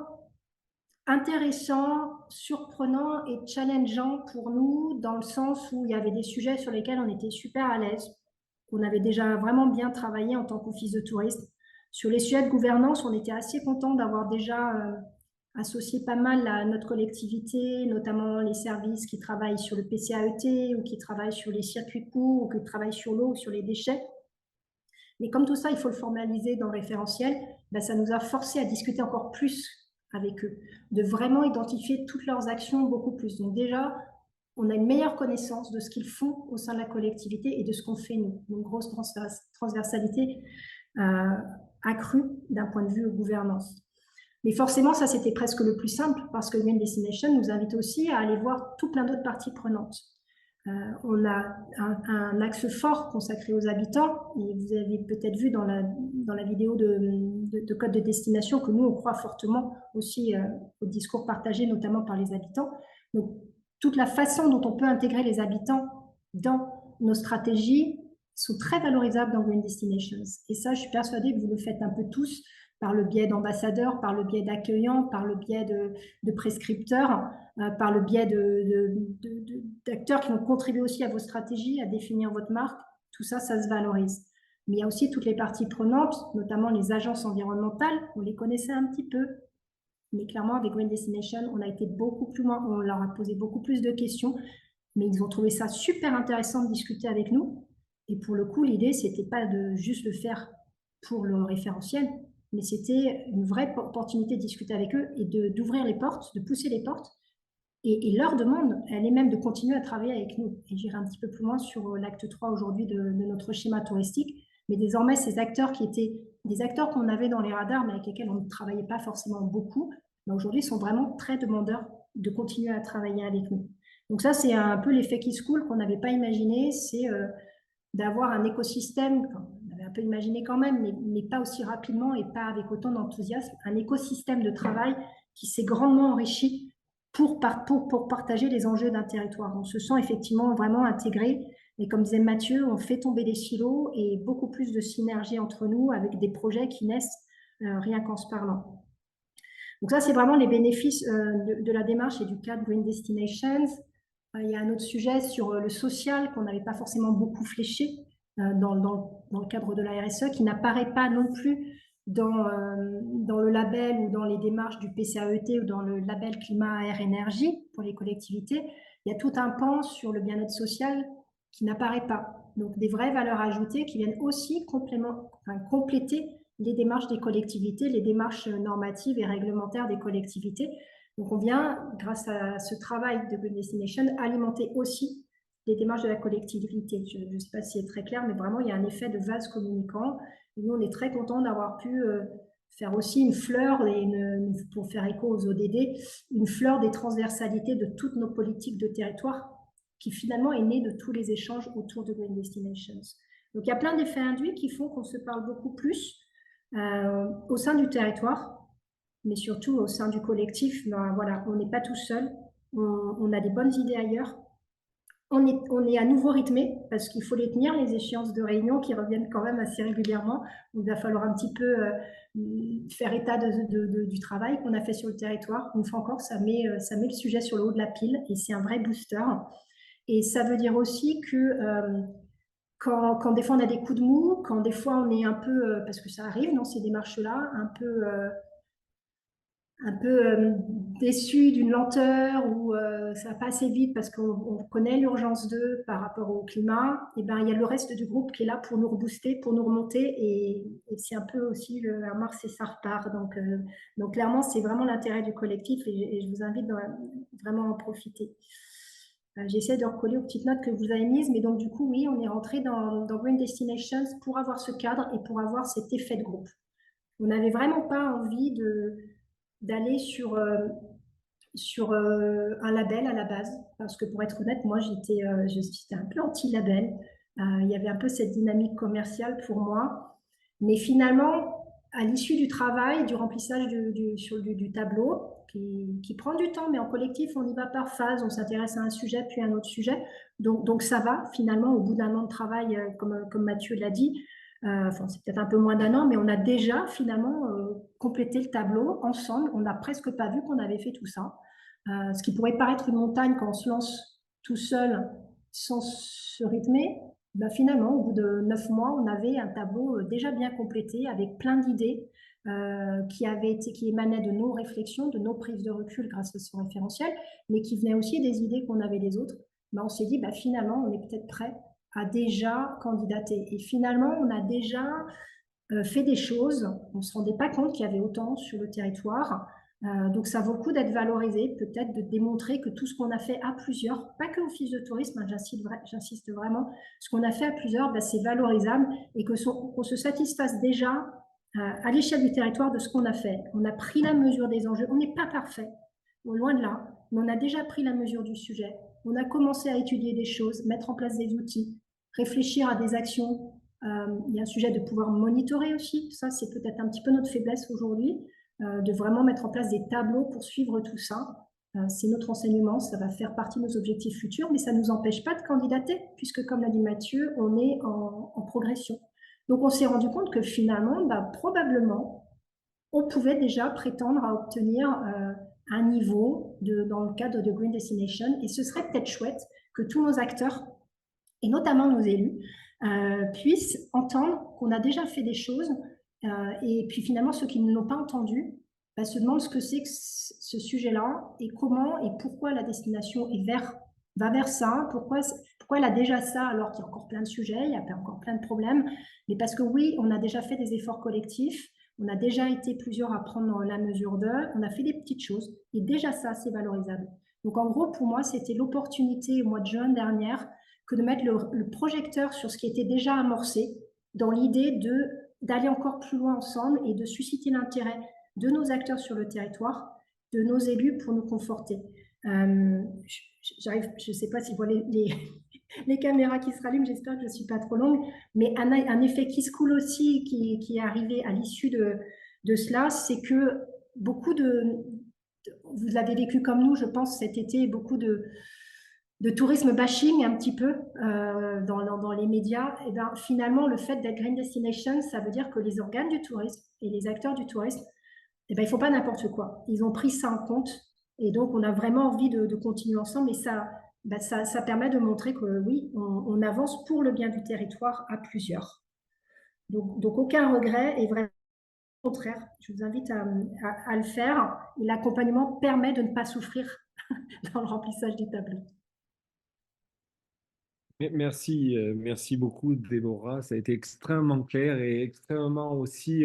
intéressant, surprenant et challengeant pour nous dans le sens où il y avait des sujets sur lesquels on était super à l'aise, qu'on avait déjà vraiment bien travaillé en tant qu'office de tourisme. Sur les sujets de gouvernance, on était assez content d'avoir déjà associé pas mal à notre collectivité, notamment les services qui travaillent sur le PCAET ou qui travaillent sur les circuits courts ou qui travaillent sur l'eau ou sur les déchets. Mais comme tout ça, il faut le formaliser dans le référentiel, ça nous a forcé à discuter encore plus avec eux, de vraiment identifier toutes leurs actions beaucoup plus. Donc déjà, on a une meilleure connaissance de ce qu'ils font au sein de la collectivité et de ce qu'on fait nous. Une grosse transversalité accrue d'un point de vue gouvernance. Mais forcément, ça, c'était presque le plus simple parce que Green Destination nous invite aussi à aller voir tout plein d'autres parties prenantes. On a un axe fort consacré aux habitants et vous avez peut-être vu dans la vidéo de code de destination que nous, on croit fortement aussi au discours partagé, notamment par les habitants. Donc, toute la façon dont on peut intégrer les habitants dans nos stratégies sont très valorisables dans Green Destinations. Et ça, je suis persuadée que vous le faites un peu tous par le biais d'ambassadeurs, par le biais d'accueillants, par le biais de prescripteurs, par le biais d'acteurs qui vont contribuer aussi à vos stratégies, à définir votre marque. Tout ça, ça se valorise. Mais il y a aussi toutes les parties prenantes, notamment les agences environnementales. On les connaissait un petit peu, mais clairement, avec Green Destination, on a été beaucoup plus loin. On leur a posé beaucoup plus de questions, mais ils ont trouvé ça super intéressant de discuter avec nous. Et pour le coup, l'idée, c'était pas de juste le faire pour le référentiel, mais c'était une vraie opportunité de discuter avec eux et d'ouvrir les portes, de pousser les portes. Et leur demande, elle est même de continuer à travailler avec nous. Et j'irai un petit peu plus loin sur l'acte 3 aujourd'hui de notre schéma touristique. Mais désormais, ces acteurs qui étaient des acteurs qu'on avait dans les radars, mais avec lesquels on ne travaillait pas forcément beaucoup, aujourd'hui sont vraiment très demandeurs de continuer à travailler avec nous. Donc ça, c'est un peu l'effet Kiss Cool qu'on n'avait pas imaginé, c'est d'avoir un écosystème, on avait un peu imaginé quand même, mais pas aussi rapidement et pas avec autant d'enthousiasme, un écosystème de travail qui s'est grandement enrichi pour partager les enjeux d'un territoire. On se sent effectivement vraiment intégré, et comme disait Mathieu, on fait tomber les silos et beaucoup plus de synergie entre nous avec des projets qui naissent rien qu'en se parlant. Donc ça, c'est vraiment les bénéfices de la démarche et du cadre Green Destinations. Il y a un autre sujet sur le social qu'on n'avait pas forcément beaucoup fléché dans le cadre de la RSE, qui n'apparaît pas non plus dans le label ou dans les démarches du PCAET ou dans le label climat, air, énergie pour les collectivités, il y a tout un pan sur le bien-être social qui n'apparaît pas. Donc des vraies valeurs ajoutées qui viennent aussi compléter les démarches des collectivités, les démarches normatives et réglementaires des collectivités. Donc on vient, grâce à ce travail de Green Destination, alimenter aussi les démarches de la collectivité. Je ne sais pas si c'est très clair, mais vraiment il y a un effet de vase communicant. Et nous on est très contents d'avoir pu faire aussi une fleur, pour faire écho aux ODD, une fleur des transversalités de toutes nos politiques de territoire, qui finalement est née de tous les échanges autour de Green Destinations. Donc il y a plein d'effets induits qui font qu'on se parle beaucoup plus au sein du territoire, mais surtout au sein du collectif. Ben, voilà, on n'est pas tout seul, on a des bonnes idées ailleurs. On est à nouveau rythmé parce qu'il faut les tenir, les échéances de réunion qui reviennent quand même assez régulièrement. Il va falloir un petit peu faire état du travail qu'on a fait sur le territoire. Une fois encore, ça met le sujet sur le haut de la pile et c'est un vrai booster. Et ça veut dire aussi que quand des fois on a des coups de mou, quand des fois on est un peu, parce que ça arrive dans ces démarches-là, un peu déçu d'une lenteur ou ça va pas assez vite parce qu'on connaît l'urgence d'eux par rapport au climat, et ben il y a le reste du groupe qui est là pour nous rebooster, pour nous remonter, et c'est un peu aussi à Mars et ça repart. Donc clairement c'est vraiment l'intérêt du collectif et je vous invite vraiment à en profiter. J'essaie de recoller aux petites notes que vous avez mises, mais donc du coup oui, on est rentré dans Green Destinations pour avoir ce cadre et pour avoir cet effet de groupe. On n'avait vraiment pas envie d'aller sur un label à la base, parce que pour être honnête, moi j'étais un peu anti-label. Il y avait un peu cette dynamique commerciale pour moi, mais finalement, à l'issue du travail, du remplissage du tableau, qui prend du temps, mais en collectif, on y va par phase, on s'intéresse à un sujet, puis à un autre sujet, donc ça va finalement au bout d'un an de travail, comme Mathieu l'a dit. Enfin, c'est peut-être un peu moins d'un an, mais on a déjà finalement complété le tableau ensemble. On n'a presque pas vu qu'on avait fait tout ça. Ce qui pourrait paraître une montagne quand on se lance tout seul sans se rythmer, ben finalement, au bout de 9 mois, on avait un tableau déjà bien complété avec plein d'idées qui émanaient de nos réflexions, de nos prises de recul grâce à ce référentiel, mais qui venaient aussi des idées qu'on avait des autres. Ben, on s'est dit, ben, finalement, on est peut-être prêt à déjà candidater. Et finalement, on a déjà fait des choses. On ne se rendait pas compte qu'il y avait autant sur le territoire. Donc, ça vaut le coup d'être valorisé, peut-être de démontrer que tout ce qu'on a fait à plusieurs, pas que l'Office de tourisme, hein, j'insiste vraiment, ce qu'on a fait à plusieurs, ben, c'est valorisable et qu'on se satisfasse déjà à l'échelle du territoire de ce qu'on a fait. On a pris la mesure des enjeux. On n'est pas parfait, loin de là, mais on a déjà pris la mesure du sujet. On a commencé à étudier des choses, mettre en place des outils, réfléchir à des actions. Il y a un sujet de pouvoir monitorer aussi. Ça, c'est peut-être un petit peu notre faiblesse aujourd'hui, de vraiment mettre en place des tableaux pour suivre tout ça. C'est notre enseignement, ça va faire partie de nos objectifs futurs, mais ça ne nous empêche pas de candidater, puisque comme l'a dit Mathieu, on est en progression. Donc on s'est rendu compte que finalement, probablement, on pouvait déjà prétendre à obtenir un niveau dans le cadre de Green Destination, et ce serait peut-être chouette que tous nos acteurs, et notamment nos élus, puissent entendre qu'on a déjà fait des choses, et puis finalement ceux qui ne l'ont pas entendu se demandent ce que c'est que ce sujet-là, et comment et pourquoi la destination va vers ça, pourquoi elle a déjà ça alors qu'il y a encore plein de sujets, il y a encore plein de problèmes, mais parce que oui, on a déjà fait des efforts collectifs, on a déjà été plusieurs à prendre la mesure d'eux, on a fait des petites choses, et déjà ça, c'est valorisable. Donc en gros, pour moi, c'était l'opportunité au mois de juin dernière que de mettre le projecteur sur ce qui était déjà amorcé, dans l'idée d'aller encore plus loin ensemble et de susciter l'intérêt de nos acteurs sur le territoire, de nos élus pour nous conforter. Je ne sais pas si vous voyez les caméras qui se rallument, j'espère que je ne suis pas trop longue, mais un effet qui se coule aussi, qui est arrivé à l'issue de cela, c'est que vous l'avez vécu comme nous, je pense, cet été, beaucoup de tourisme bashing un petit peu dans les médias. Et ben, finalement, le fait d'être Green Destination, ça veut dire que les organes du tourisme et les acteurs du tourisme, eh ben, ils ne font pas n'importe quoi. Ils ont pris ça en compte. Et donc, on a vraiment envie de continuer ensemble. Et ça permet de montrer que oui, on avance pour le bien du territoire à plusieurs. Donc aucun regret. Et vraiment, contraire, je vous invite à le faire. Et l'accompagnement permet de ne pas souffrir dans le remplissage des tableaux. Merci, merci beaucoup, Déborah. Ça a été extrêmement clair et extrêmement aussi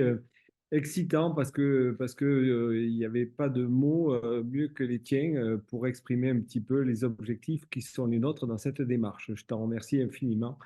excitant parce que il n'y avait pas de mots mieux que les tiens pour exprimer un petit peu les objectifs qui sont les nôtres dans cette démarche. Je t'en remercie infiniment.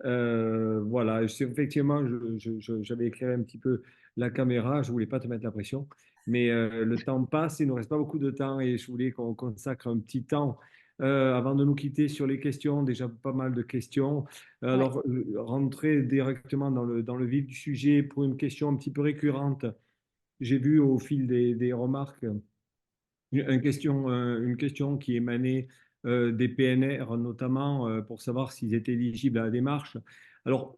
Voilà, effectivement, j'avais éclairé un petit peu la caméra, je voulais pas te mettre la pression, mais le temps passe, il ne nous reste pas beaucoup de temps et je voulais qu'on consacre un petit temps avant de nous quitter sur les questions, déjà pas mal de questions. Ouais. Alors, rentrer directement dans le vif du sujet pour une question un petit peu récurrente. J'ai vu au fil des remarques une question qui émanait des PNR, notamment pour savoir s'ils étaient éligibles à la démarche. Alors,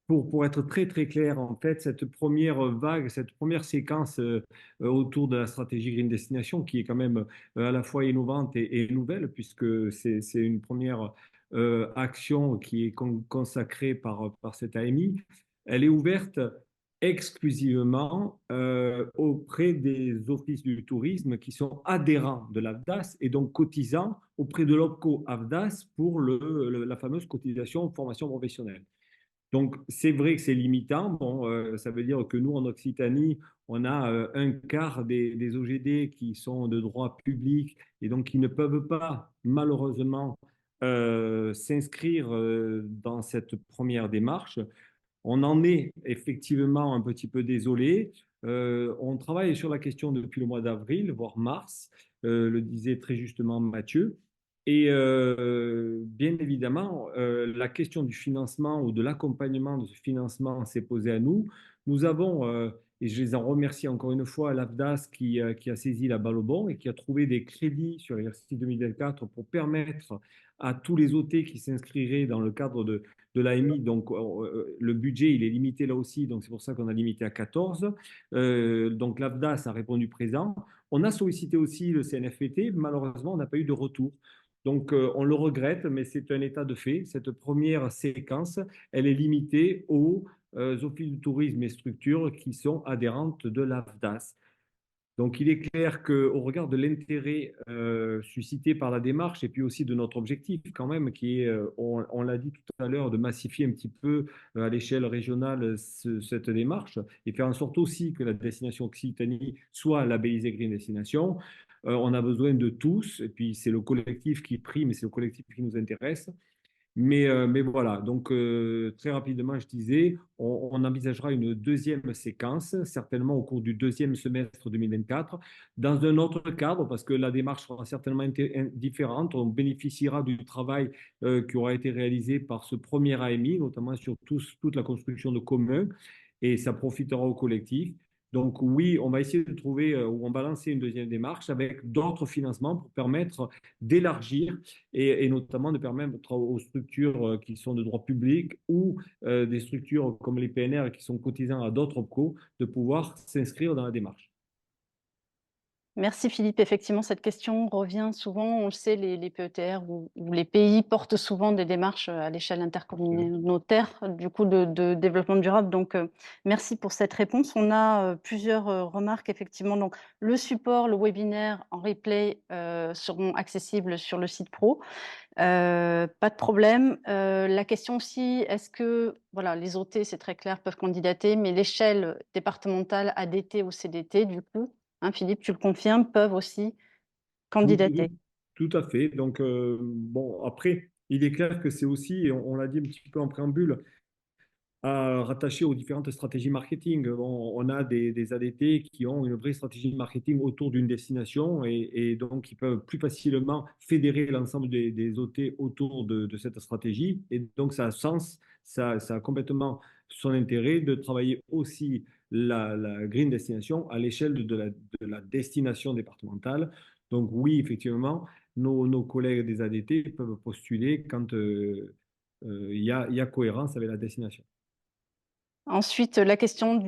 pour être très très clair, en fait, cette première vague, cette première séquence autour de la stratégie Green Destination, qui est quand même à la fois innovante et nouvelle, puisque c'est une première action qui est consacrée par cette AMI, elle est ouverte exclusivement auprès des offices du tourisme qui sont adhérents de l'AFDAS et donc cotisants auprès de l'OPCO AFDAS pour la fameuse cotisation formation professionnelle. Donc, c'est vrai que c'est limitant. Bon, ça veut dire que nous, en Occitanie, on a un quart des OGD qui sont de droit public et donc qui ne peuvent pas, malheureusement, s'inscrire dans cette première démarche. On en est effectivement un petit peu désolé. On travaille sur la question depuis le mois d'avril, voire mars, le disait très justement Mathieu. Et bien évidemment, la question du financement ou de l'accompagnement de ce financement s'est posée à nous. Nous avons, et je les en remercie encore une fois, l'AFDAS qui a saisi la balle au bon et qui a trouvé des crédits sur l'exercice 2024 pour permettre à tous les OT qui s'inscriraient dans le cadre de l'AMI. Donc, le budget, il est limité là aussi, donc c'est pour ça qu'on a limité à 14. Donc, l'AFDAS a répondu présent. On a sollicité aussi le CNFPT. Malheureusement, on n'a pas eu de retour. Donc, on le regrette, mais c'est un état de fait. Cette première séquence, elle est limitée aux offices du tourisme et structures qui sont adhérentes de l'AFDAS. Donc, il est clair qu'au regard de l'intérêt suscité par la démarche et puis aussi de notre objectif quand même, qui est, on l'a dit tout à l'heure, de massifier un petit peu à l'échelle régionale cette démarche et faire en sorte aussi que la destination Occitanie soit labellisée Green Destination, on a besoin de tous, et puis c'est le collectif qui prime et c'est le collectif qui nous intéresse. Mais voilà, donc très rapidement, je disais, on envisagera une deuxième séquence, certainement au cours du deuxième semestre 2024, dans un autre cadre, parce que la démarche sera certainement différente. On bénéficiera du travail qui aura été réalisé par ce premier AMI, notamment sur toute la construction de communs, et ça profitera au collectif. Donc oui, on va essayer de trouver, ou on va lancer une deuxième démarche avec d'autres financements pour permettre d'élargir et notamment de permettre aux structures qui sont de droit public ou des structures comme les PNR qui sont cotisants à d'autres OPCO de pouvoir s'inscrire dans la démarche. Merci Philippe. Effectivement, cette question revient souvent. On le sait, les PETR ou les pays portent souvent des démarches à l'échelle intercommunautaire, du coup, de développement durable. Donc, merci pour cette réponse. On a plusieurs remarques, effectivement. Donc, le support, le webinaire en replay seront accessibles sur le site pro. Pas de problème. La question aussi, est-ce que, voilà, les OT, c'est très clair, peuvent candidater, mais l'échelle départementale ADT ou CDT, du coup, hein, Philippe, tu le confirmes, peuvent aussi candidater. Tout à fait. Donc, bon, après, il est clair que c'est aussi, et on l'a dit un petit peu en préambule, rattaché aux différentes stratégies marketing. On a des ADT qui ont une vraie stratégie de marketing autour d'une destination et donc qui peuvent plus facilement fédérer l'ensemble des OT autour de cette stratégie. Et donc, ça a sens, ça a complètement son intérêt de travailler aussi la green destination à l'échelle de la destination départementale. Donc, oui, effectivement, nos collègues des ADT peuvent postuler quand il y a cohérence avec la destination. Ensuite, la question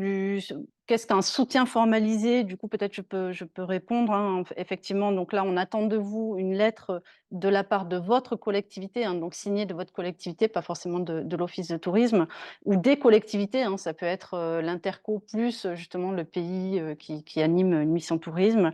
qu'est-ce qu'un soutien formalisé? Du coup, peut-être je peux répondre, hein. Effectivement, donc là, on attend de vous une lettre de la part de votre collectivité, hein, donc signée de votre collectivité, pas forcément de l'Office de tourisme, ou des collectivités, hein, ça peut être l'Interco plus justement le pays qui anime une mission tourisme,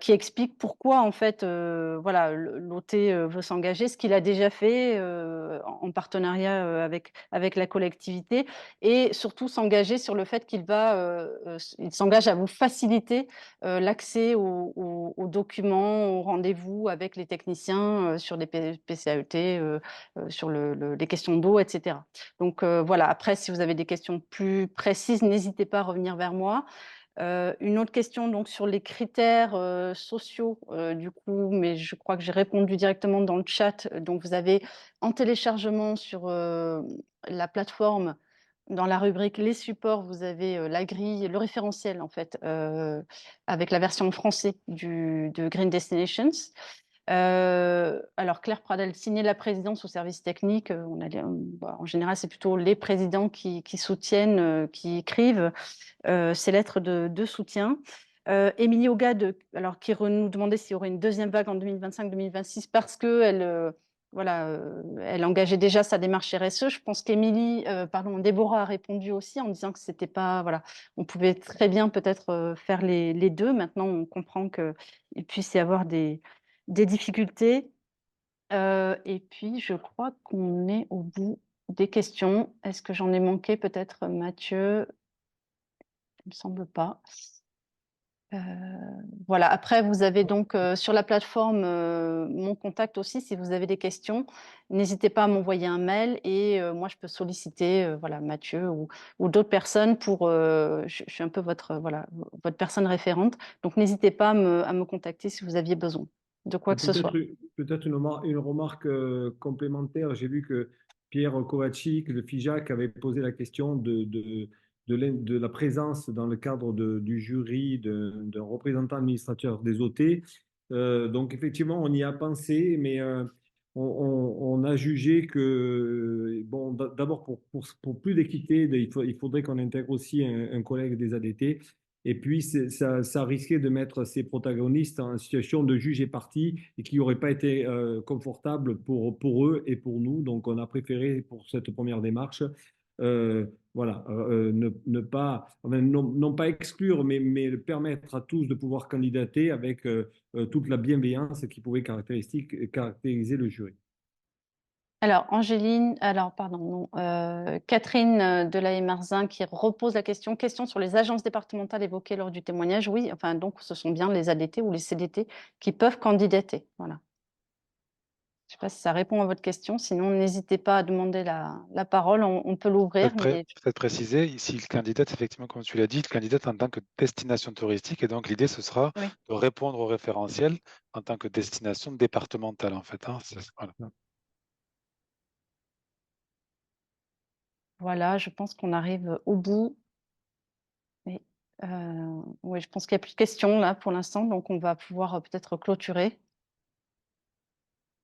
qui explique pourquoi en fait voilà, l'OT veut s'engager, ce qu'il a déjà fait en partenariat avec la collectivité, et surtout s'engager sur le fait il s'engage à vous faciliter l'accès aux documents, aux rendez-vous avec les techniciens sur les PCAET, sur les questions d'eau, etc. Donc voilà, après, si vous avez des questions plus précises, n'hésitez pas à revenir vers moi. Une autre question donc sur les critères sociaux, du coup, mais je crois que j'ai répondu directement dans le chat. Donc, vous avez en téléchargement sur la plateforme, dans la rubrique les supports, vous avez la grille, le référentiel en fait, avec la version français de Green Destinations. Alors Claire Pradel, signer la présidence au service technique, en général c'est plutôt les présidents qui soutiennent, qui écrivent ces lettres de soutien. Émilie Ogade, alors qui nous demandait s'il y aurait une deuxième vague en 2025-2026 parce qu'elle elle engageait déjà sa démarche RSE. Je pense Déborah a répondu aussi en disant que c'était pas, voilà, on pouvait très bien peut-être faire les deux. Maintenant, on comprend qu'il puisse y avoir des difficultés. Et puis, je crois qu'on est au bout des questions. Est-ce que j'en ai manqué peut-être, Mathieu? Il ne me semble pas. Voilà. Après, vous avez donc sur la plateforme mon contact aussi. Si vous avez des questions, n'hésitez pas à m'envoyer un mail et moi, je peux solliciter voilà, Mathieu ou d'autres personnes pour. Je suis un peu votre personne référente. Donc, n'hésitez pas à me contacter si vous aviez besoin de quoi que ce soit. Peut-être une remarque complémentaire. J'ai vu que Pierre Kovacic de FIJAC avait posé la question de la présence dans le cadre du jury d'un représentant administrateur des OT. Donc effectivement, on y a pensé, mais on a jugé que, bon, d'abord pour plus d'équité, il faudrait qu'on intègre aussi un collègue des ADT. Et puis, ça risquait de mettre ces protagonistes en situation de juge et partie et qui n'aurait pas été confortable pour eux et pour nous. Donc, on a préféré, pour cette première démarche, ne pas, enfin, non pas exclure, mais permettre à tous de pouvoir candidater avec toute la bienveillance qui pouvait caractériser le jury. Alors, Catherine Delahaye-Marzin qui repose la question sur les agences départementales évoquées lors du témoignage. Oui, enfin, donc ce sont bien les ADT ou les CDT qui peuvent candidater. Voilà. Je ne sais pas si ça répond à votre question. Sinon, n'hésitez pas à demander la parole. On peut l'ouvrir. Peut-être préciser, ici, le candidat, effectivement, comme tu l'as dit, le candidat en tant que destination touristique. Et donc, l'idée, ce sera de répondre au référentiel en tant que destination départementale, en fait. Hein. Voilà. Voilà, je pense qu'on arrive au bout. Oui, je pense qu'il n'y a plus de questions là pour l'instant, donc on va pouvoir peut-être clôturer.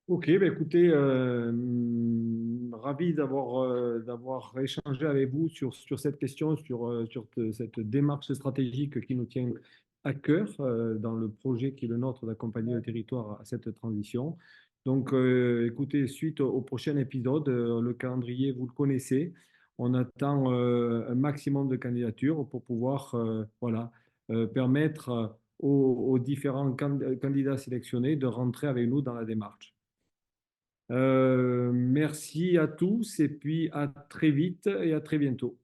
Ok, bah écoutez, ravi d'avoir échangé avec vous sur cette question, sur cette démarche stratégique qui nous tient à cœur dans le projet qui est le nôtre d'accompagner le territoire à cette transition. Donc, écoutez, suite au prochain épisode, le calendrier, vous le connaissez. On attend un maximum de candidatures pour pouvoir permettre aux différents candidats sélectionnés de rentrer avec nous dans la démarche. Merci à tous et puis à très vite et à très bientôt.